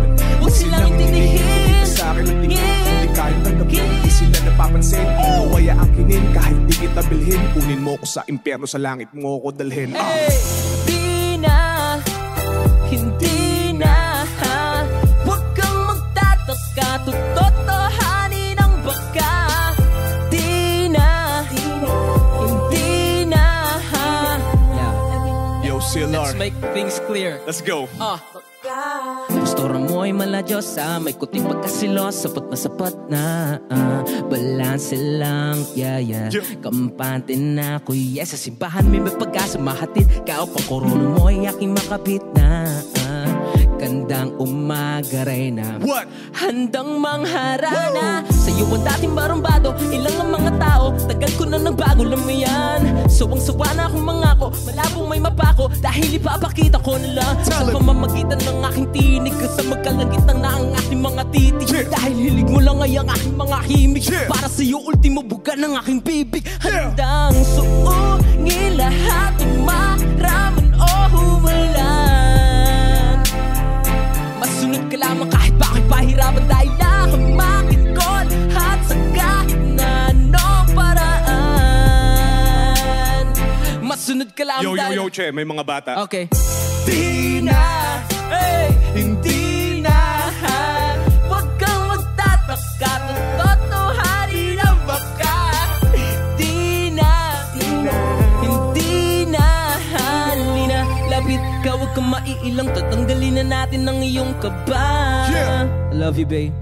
Huwag silang itindihin,
sa akin ang tingin. Di kayang tanggapin, di sila napapansin. Ikaw ay aangkinin, kahit di kita bilhin. Kunin mo ko sa impyerno, sa langit mo ko dalhin.
Hindi na huwag kang magtataka, tototohanin ang baka. Di na
Yo, CLR,
let's make things clear.
let's go.
Gusto mo ay maladyosa, may kuting pagkasilos, sapat na balanse lang, yeah. Kampante na ako, yes. Sa simbahan may pag-asa, mahatid ka o pang korona mo ay aking makapit na. Gandang umaga rin na handang mangharana. Sa'yo ang dating barumbado, ilang ang mga tao, tagal ko na nagbago, alam mo yan. Sawang-sawa na akong mangako, malabong may mapako, dahil ipapakita ko na lang sa pamamagitan ng aking tinig, sa magkalagitang na ang aking mga titig. Dahil hilig mo lang ay ang aking mga himig, para sa'yo ultimo buga ng aking bibig. Handang suungin lahat ng maraman o humalan. Masunod ka lamang kahit bakit pahirapan, dahil nakamakin ko lahat sa gitna ng paraan. Masunod ka lamang dahil...
Yo, che, may mga bata.
Okay.
Di na,
Hindi na huwag kang magtataka, totohanin ang baka. Hindi na halina lapit ka, huwag kang maiilang, tatanggalin na natin ang iyong kaba. I love you, babe.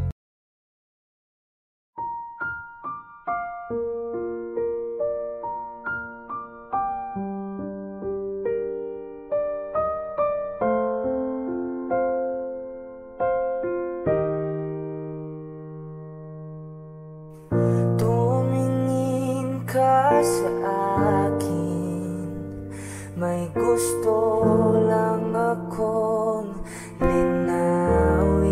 Tumingin ka sa akin. May gusto lang akong linawin.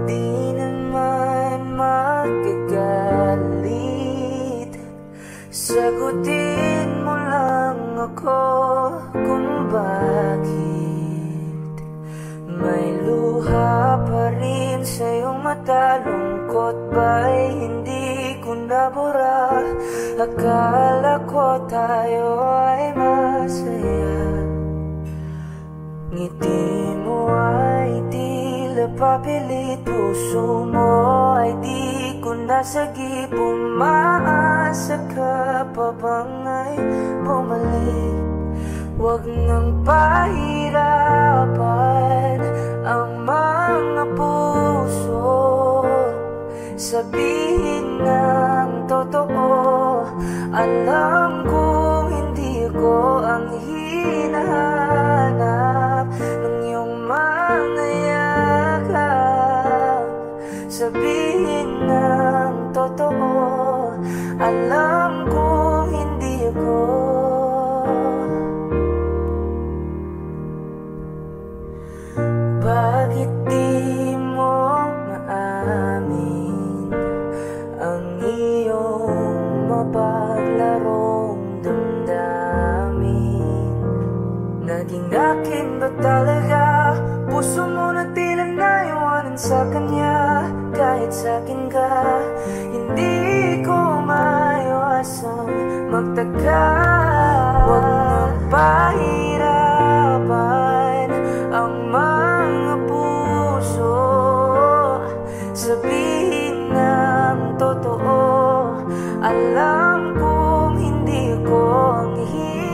Di naman magagalit, sagutin mo lang ako kung bakit may luha pa rin sa iyong mata. Lungkot ba'y hindi ko nabura? Akala ko tayo ay masaya. Ngiti mo ay tila papilit, puso mo ay di ko nasagip. Umaasa ka pa bang ay bumalik? Huwag nang pahirapan ang mga puso. Sabihin ng totoo, alam kong hindi ko ang hinahanap ng iyong mga yakap. Sabihin ng totoo, alam kong hindi ko. Bakit di mo maamin ang iyong mapaglarong damdamin? Naging akin ba talaga? Puso mo na tila naiwanan sa kanya. Kahit sa'kin ka, hindi ko maiwasang magtaka. Huwag na pahirapan ang mga puso. Sabihin ng totoo, alam kong hindi ko ang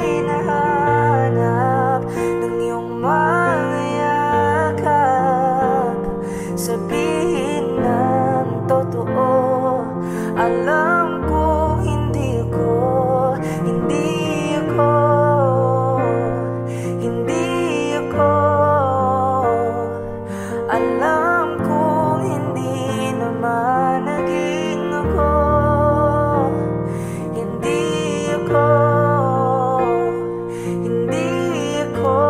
hinahanap ng iyong mga yakap. Sabihin ng totoo, alam kong hindi ko, hindi ko, hindi ko. Alam kong hindi naman naging ako. Hindi ako, hindi ako.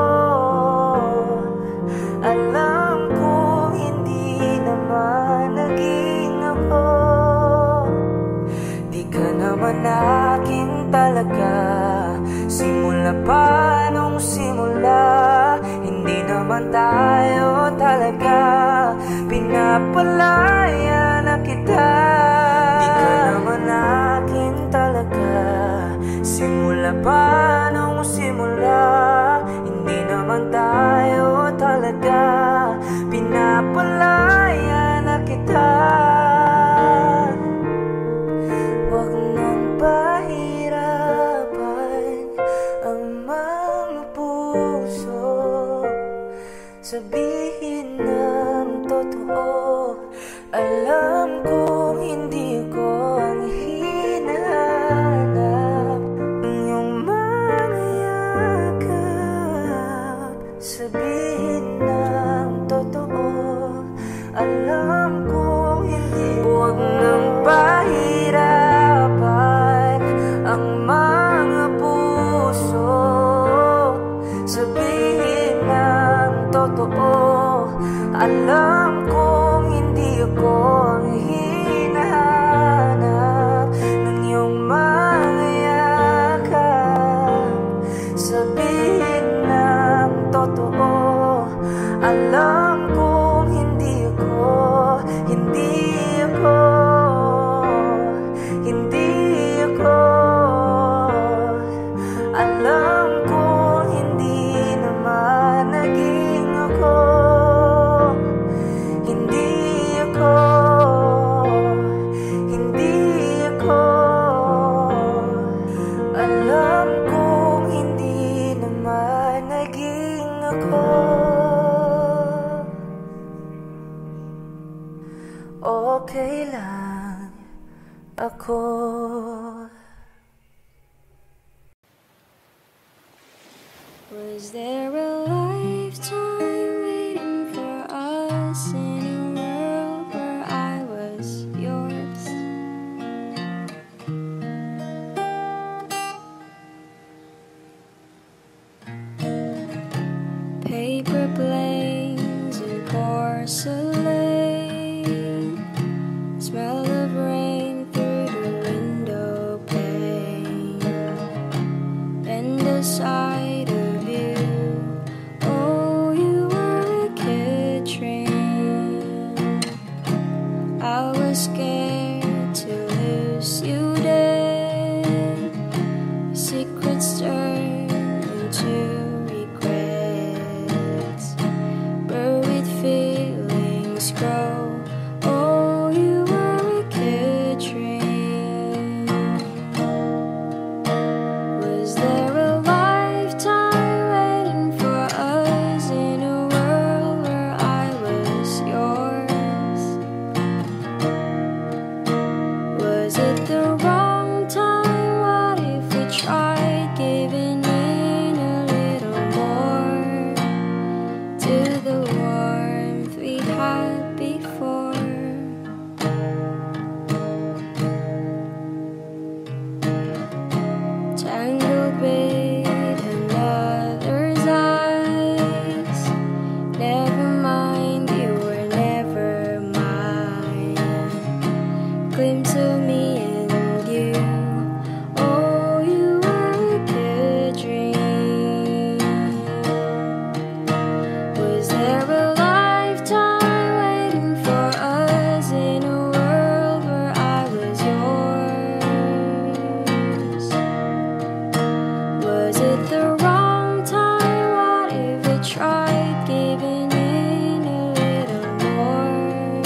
Alam kong hindi naman naging ako. Di ka naman akin talaga, simula pa nung simula. Hindi naman tayo talaga, pinapalaya na kita. Di ka naman akin talaga, simula pa nung simula. Hindi naman tayo talaga, pinapalaya na kita. Huwag nang pahirapan ang mga puso. Sabihin ng totoo, alam kong hindi ko ang hinahanap ng iyong mga yakap. Sabihin ng totoo, alam kong hindi. Huwag nang pahirapan ang mga puso. Sabihin ng totoo, alam kong hindi ako ang hinahanap ng iyong mga yakap. Sabihin ng totoo, alam kong hindi ako, hindi ako, hindi ako. Alam kong hindi naman naging ako. Hindi ako, hindi ako. Alam kong hindi naman naging ako. Okay lang ako.
Was there a lifetime waiting for us in a world where I was yours? it the wrong time? What if we tried giving in a little more to the warmth we had before? Tangled with another's eyes. Never mind, you were never mine. Glimpse of me and you. Oh, you were a good dream. Was there a lifetime waiting for us in a world where I was yours? Was it the wrong time? What if we tried giving in a little more?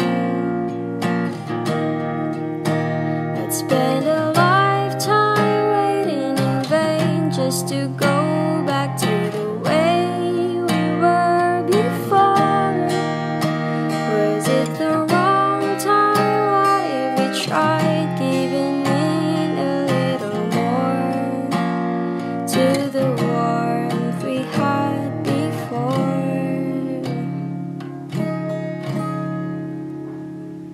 I'd spend a lifetime waiting in vain just to go back to the way we were before. Was it the wrong time? What if we tried giving in a little more to the warmth we had before?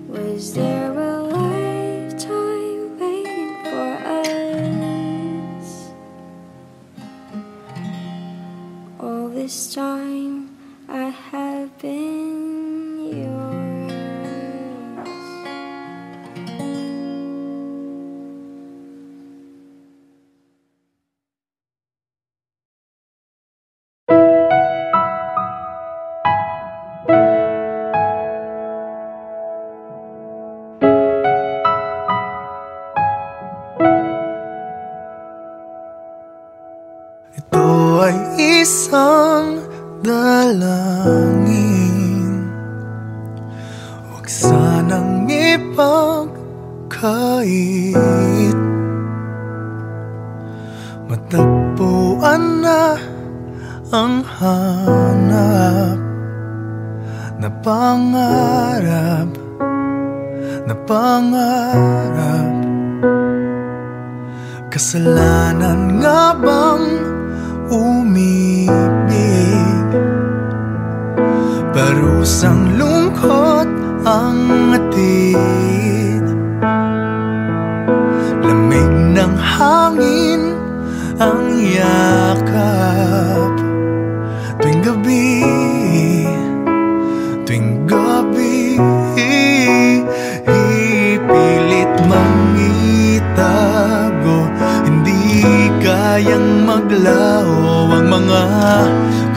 Was there a lifetime waiting for us? All this time I have been yours.
Ito ay isang dalangin, huwag sanang ipagkait. Matagpuan na ang hanap na pangarap, na pangarap. Kasalanan nga bang umibig? Parusang lungkot ang atid. Lamig ng hangin ang yakap. Tuwing gabi, tuwing gabi, ipilit mangitago. Hindi kayang maglaho ang mga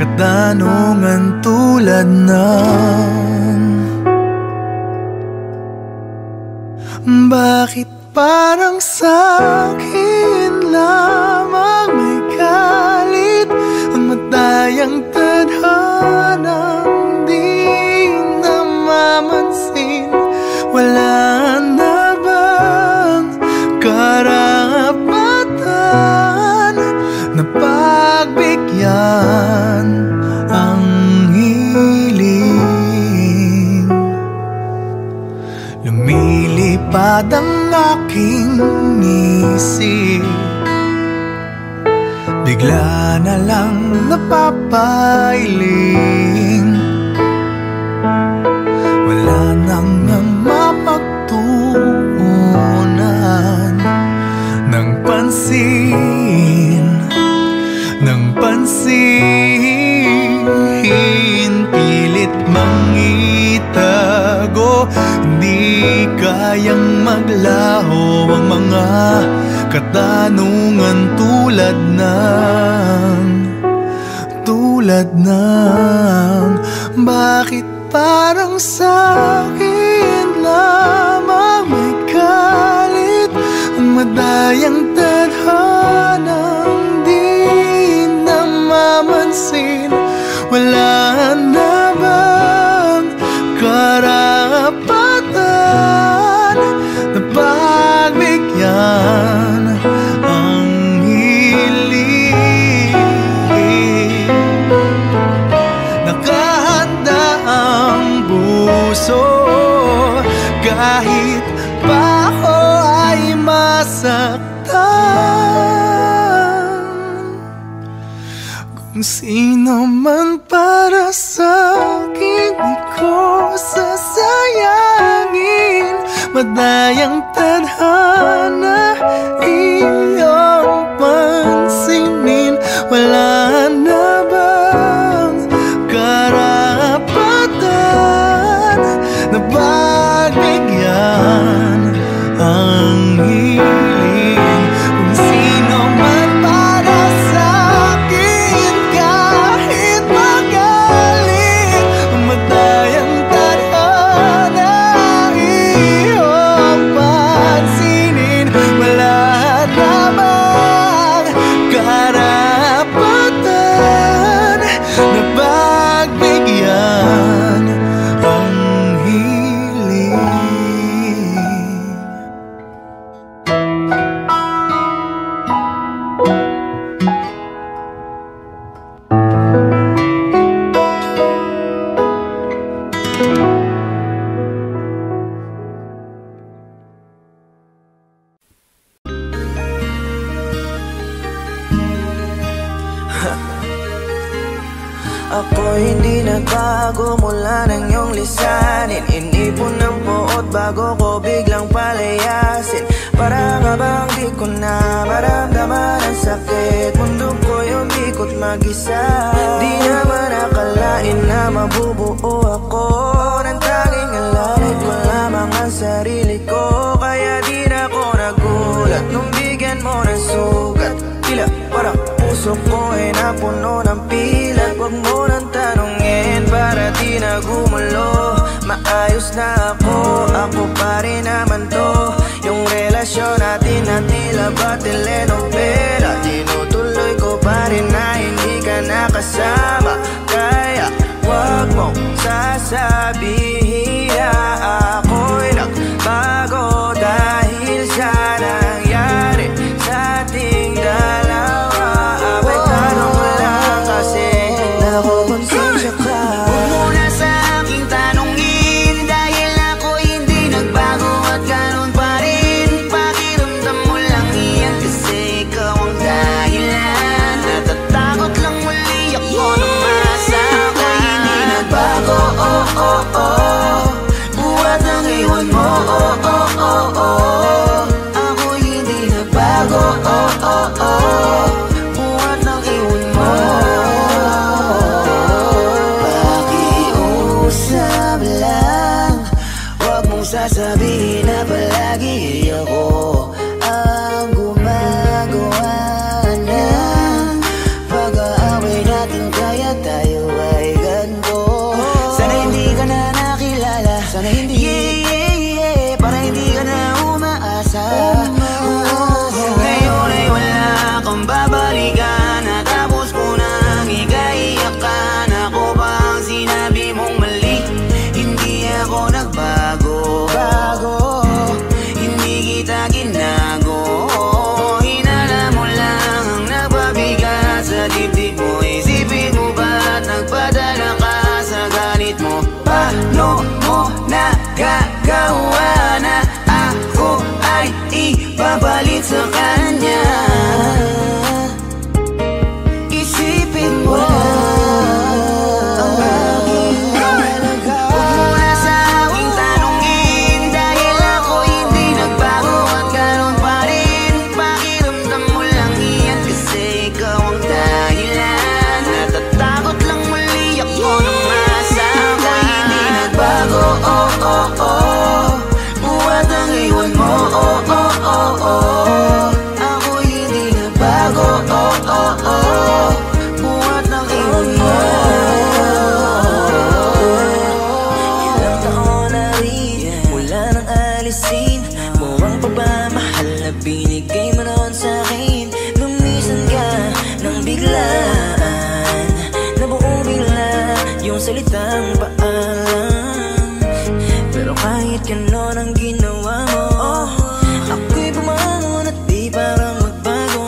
katanungan tulad ng bakit parang sa'kin lamang may galit ang matayang tadhanang di namamansin? Wala na bang karapatan na pagbigyan ang hiling? Lumilipad ang aking isip, bigla na lang napapailing. Wala nang mapagtuunan ng pansin, ng pansin. Pilit mangitago, hindi kayang maglaho ang mga katanungan tulad ng bakit parang sa'kin lamang may galit ang madayang tadhanang di namamansin? Wala na bang karapatan na pagbigyan ang hiling? Nakahanda ang puso kahit pa madayang tadhana iyong pansinin. Wala na bang karapatan na pagbigyan ang hiling kung sino man para sa'kin kahit magaling? Madayang tadhana iyong pansinin. Wala na bang karapatan na pagbigyan ang hiling?
Ako hindi nagbago mula nang iyong lisanin. Inipon ng buot bago ko biglang palayasin. Para nga bang di ko na maramdaman ang sakit. Mundo ko'y umikot mag-isa. Di naman akalain na mabubuo ako ng tanging alalay ko lamang ang sarili ko. Kaya di na ako nagulat nung bigyan mo ng sugat. Tila parang puso ko ay napuno ng pilat. Huwag mo nang tanungin para di na gumulo. Maayos na ako pa rin naman to. Yung relasyon natin na tila ba telenovela. Tinutuloy ko pa rin na hindi ka nakasama. Kaya huwag mong sasabihin na ako'y nagbago dahil sa nangyari sa ating dalawa. Apektado ko lang kasi nakukonsensya ka. Huwag mo na sa aking tanongin dahil ako hindi nagbago at ganun pa rin. Pakiramdam mo lang iyan kasi ikaw ang dahilan. Natatakot lang muli ako na masama. Hindi nagbago, oh oh oh. Buhat ng iwan mo, oh oh oh oh. Ako hindi nagbago, oh oh oh. Buhat ng iwan mo. Pakiusap lang, huwag mong sasabihin na palagi ako ang gumagawa ng pag-aaway natin. Kaya tayo ay ganito. Sana hindi ka na nakilala. Sana hindi, para hindi ka na umaasa. Ngayon ay wala kang babalikan. Natapos ko nang ikaiyakan. Ako ba ang sinabi mong mali? Hindi ako nagbago. Hindi kita ginago. Hinala mo lang ang nagpabigat sa dibdib mo. Isipin mo ba't nagpadala ka sa galit mo? Paano mo nagagawa na ako ay ipapalit sa kanya? Isipin mo ang aking halaga. Huwag mo na sa aking tanungin dahil ako hindi nagbago at ganun pa rin. Pakiramdam mo lang iyan kasi ikaw ang dahilan. Natatakot lang muli ako na masama. Hindi nagbago, oh oh oh. Buhat ang iwan mo, oh oh oh oh. Ako hindi nagbago, oh oh oh. Buhat ng iwan mo. Ilang taon na rin mula nang alisin mo ang pagmamahal na binigay mo noon sa'kin. Lumisan ka nang biglaan, nabuong bigla yung salitang paalam. Pero kahit gano'n ang ginawa mo, ako'y bumangon at di parang magbago.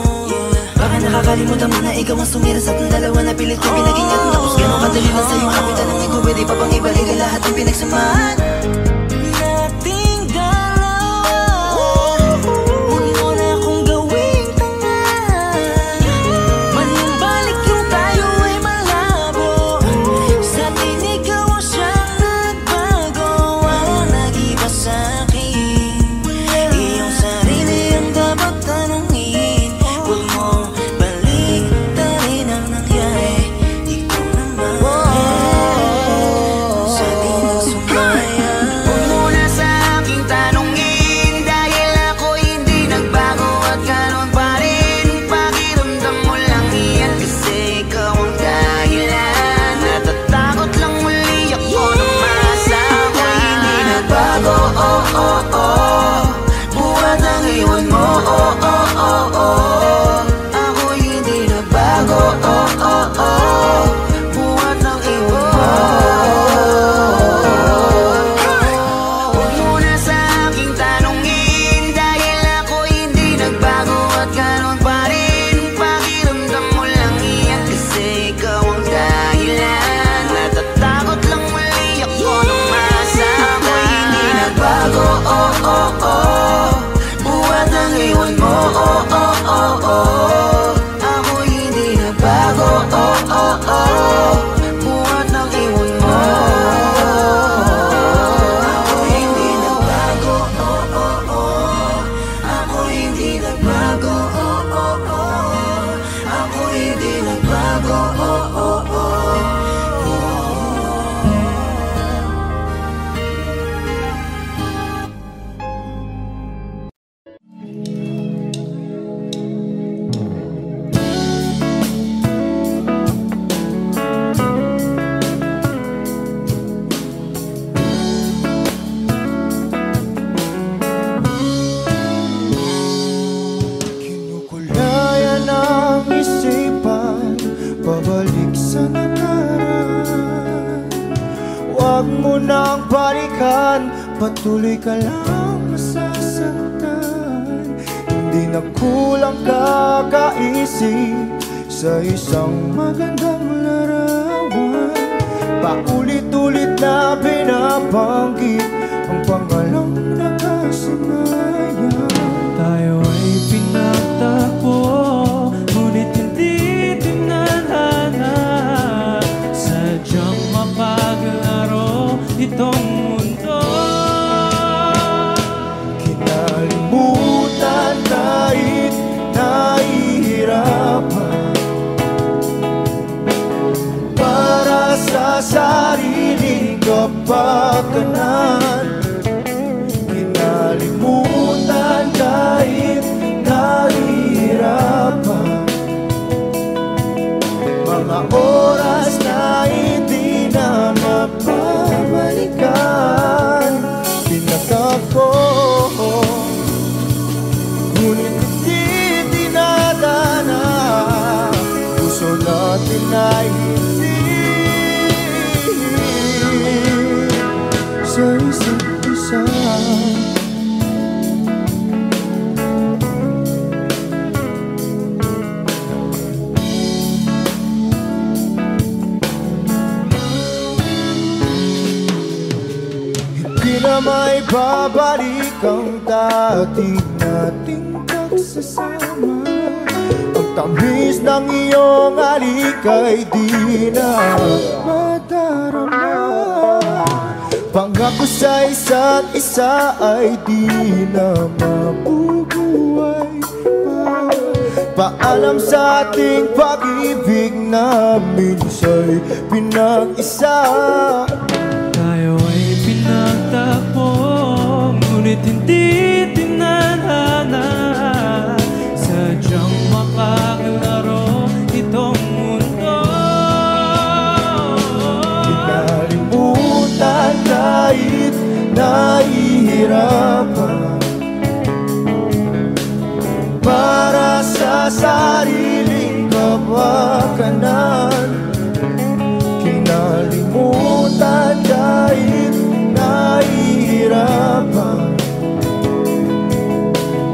Baka nakakalimutan mo na ikaw ang sumira sa ating dalawa na pilit ko pinag-ingat. Tapos gano'n kadali na sa'yong kapitan ng ikaw. Pwede pa bang ibalik ang lahat ng pinagsamahan nating dalawa? Huwag mo na akong gawing tanga. Manumbalik yung tayo ay malabo. Sa atin ikaw ang siyang nagbago. Walang nag-iba sa'kin.
Huwag mo nang balikan, patuloy ka lang masasaktan. Hindi na kulang kakaisip sa isang magandang larawan. Paulit-ulit na binabanggit ang pangalang nakasanayan.
Tayo ay pinagtagpo, ngunit hindi tinadhana. Sadyang mapaglaro itong mundo.
Kinalimutan kahit nahihirapan, para sa sariling kapakanan. Kinalimutan kahit nahihirapan, mga oras na hindi na mapabalikan. Pinagtagpo, ngunit hindi dinadana. Puso natin ay hindi sa isa't isa. Hindi na may babalik ang dati nating pagsasama. Ang tamis ng iyong halik ay di na madarama. Pangako sa isa't isa ay di na mabubuhay pa. Paalam sa ating pag-ibig na minsa'y pinag-isa.
Tayo ay pinagtagpo, ngunit hindi tinadhana. Sadyang makaglaro itong mundo.
Kinalimutan kahit nahihirapan, para sa sariling kapakanan. Kinalimutan kahit nahihirapan,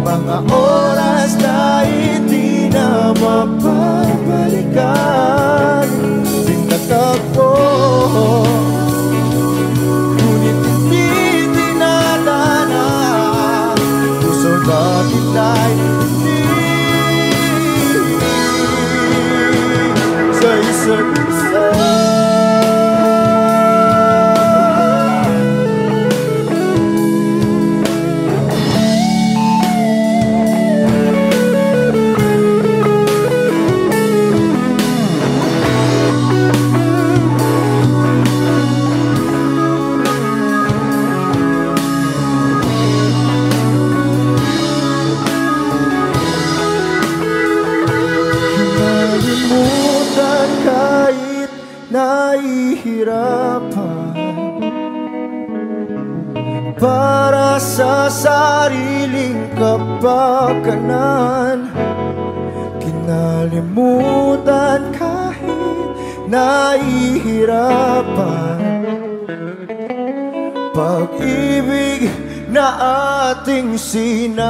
mga oras na hindi na mapabalikan. Pinagtagpo, ngunit hindi dinadana. Puso natin ay hindi sa isa't isa. Kinalimutan kahit nahihirapan, para sa sariling kapakanan. Kinalimutan kahit nahihirapan, pag-ibig na ating sinayang.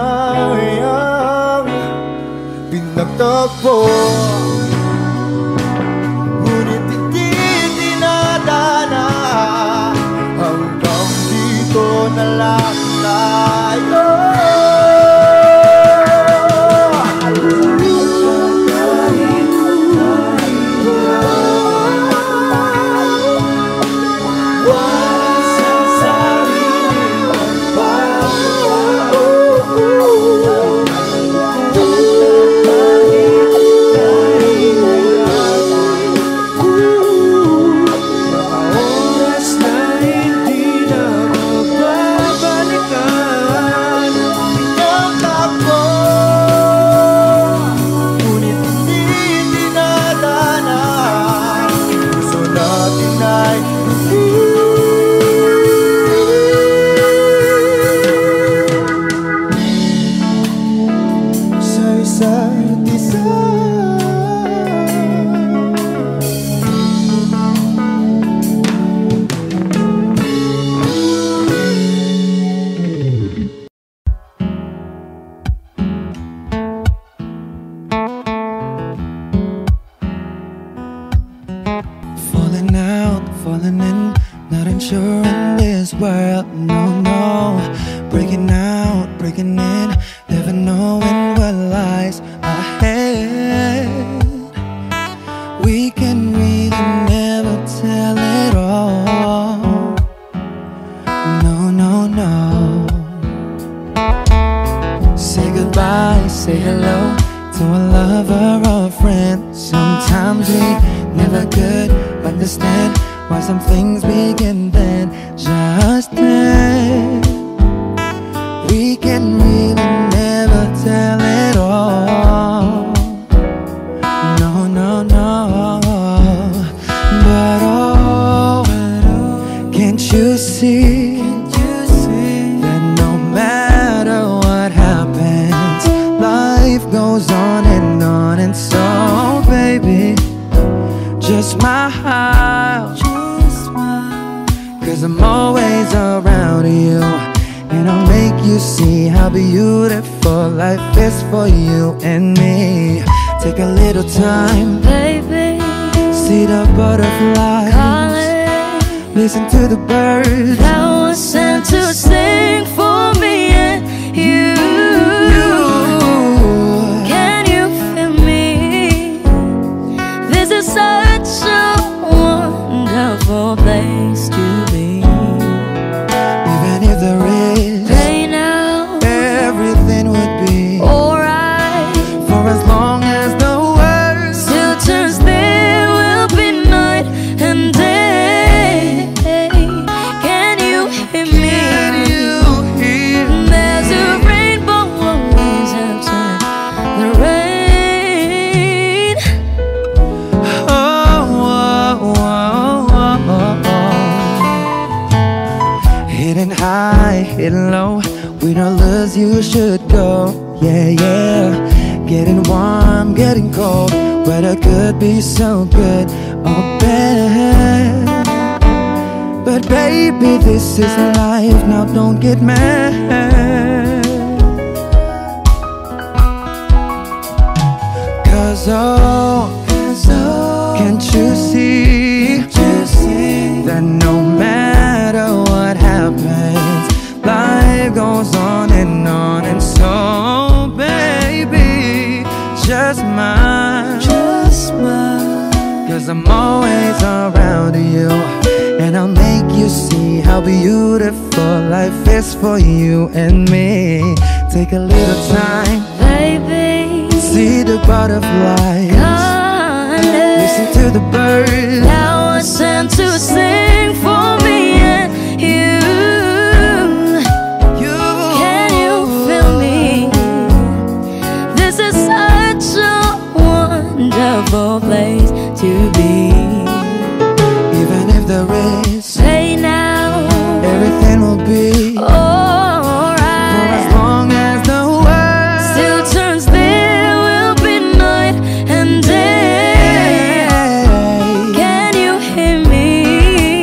Pinagtagpo, ngunit hindi dinadana. Hanggang dito na lang tayo.
sure in this world, no, no. Breaking out, breaking in, never knowing what lies ahead. We can really never tell it all. No, no, no. Say goodbye, say hello to a lover or a friend. Sometimes we never could understand why some things begin then, just then. We can really never tell it all. No, no, no. But oh, can't you see that no matter what happens, life goes on. And so, baby, just smile, cause I'm always around you, and I'll make you see how beautiful life is for you and me. Take a little time,
baby,
see the butterflies calling, listen to the birds
that was sent to sing for me and you. Can you feel me? This is such a wonderful place to be.
Even if there is
pain now,
everything would be
alright.
For as long as the world
still turns, there will be night and day. Can you hear me?
Can you hear me?
There's a rainbow always after the rain.
Hidden high, hidden low, we don't lose, you should go. Yeah, yeah, getting warm, getting cold, weather could be so good or bad. But baby, this is life, now don't get mad. Cause oh, can't you see that no matter what happens, life goes on. And so, baby, just smile, cause I'm always around you, and I'll make you see how beautiful life is for you and me. Take a little time,
baby,
see the butterflies, listen to the birds
that was sent to sing for me and you. Can you feel me? This is such a wonderful place to be.
Even if there is
say now,
everything will be
alright.
For as long as the world
still turns, there will be night and day. Can you hear me?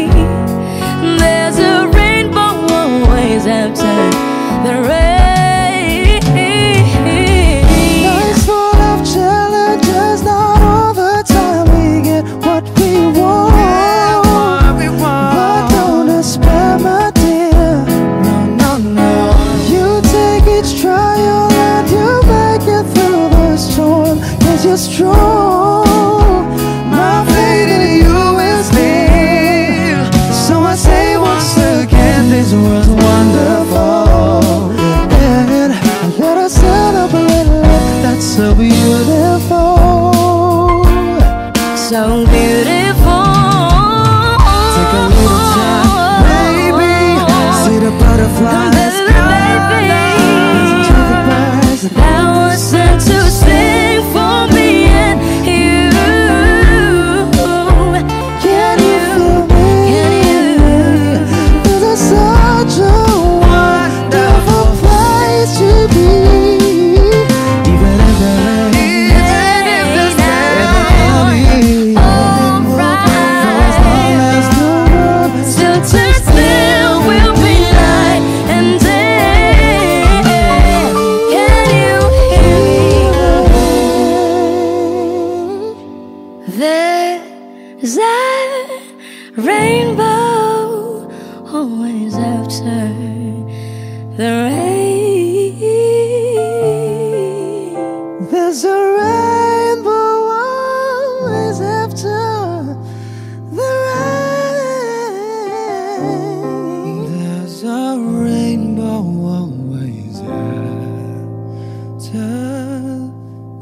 till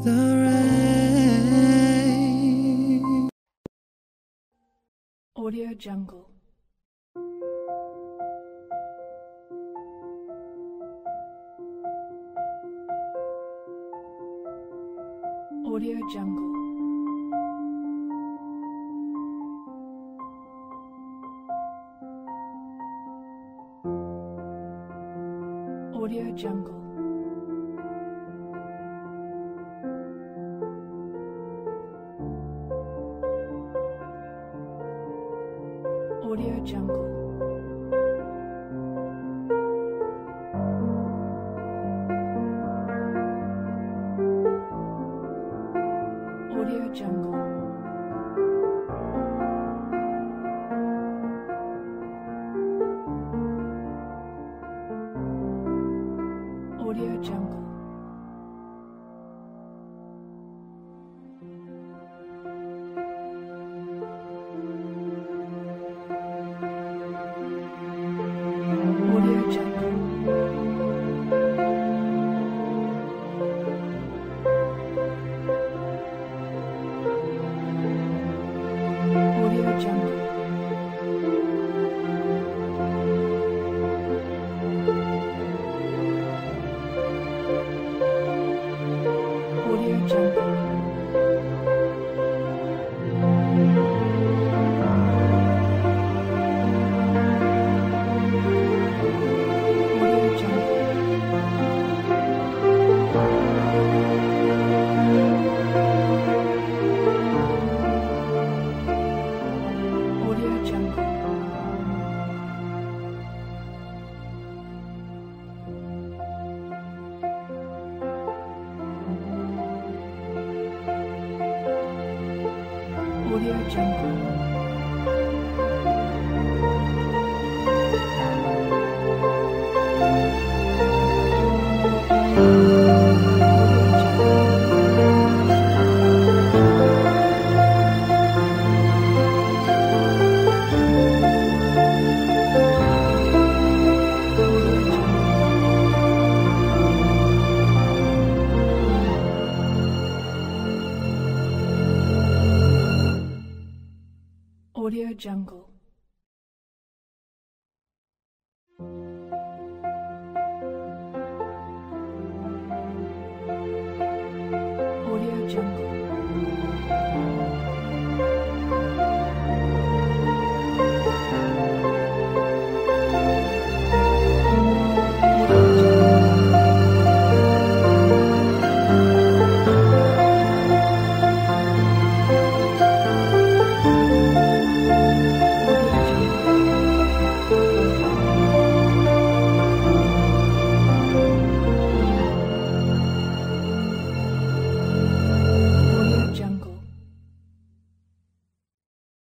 the rain.
Audio Jungle. Audio Jungle. Audio Jungle. Audio Jungle. Audio Jungle. Audio Jungle. Audio Jungle. Audio Jungle. Audio Jungle. Audio Jungle. Audio Jungle. Audio Jungle. Audio Jungle. Audio Jungle.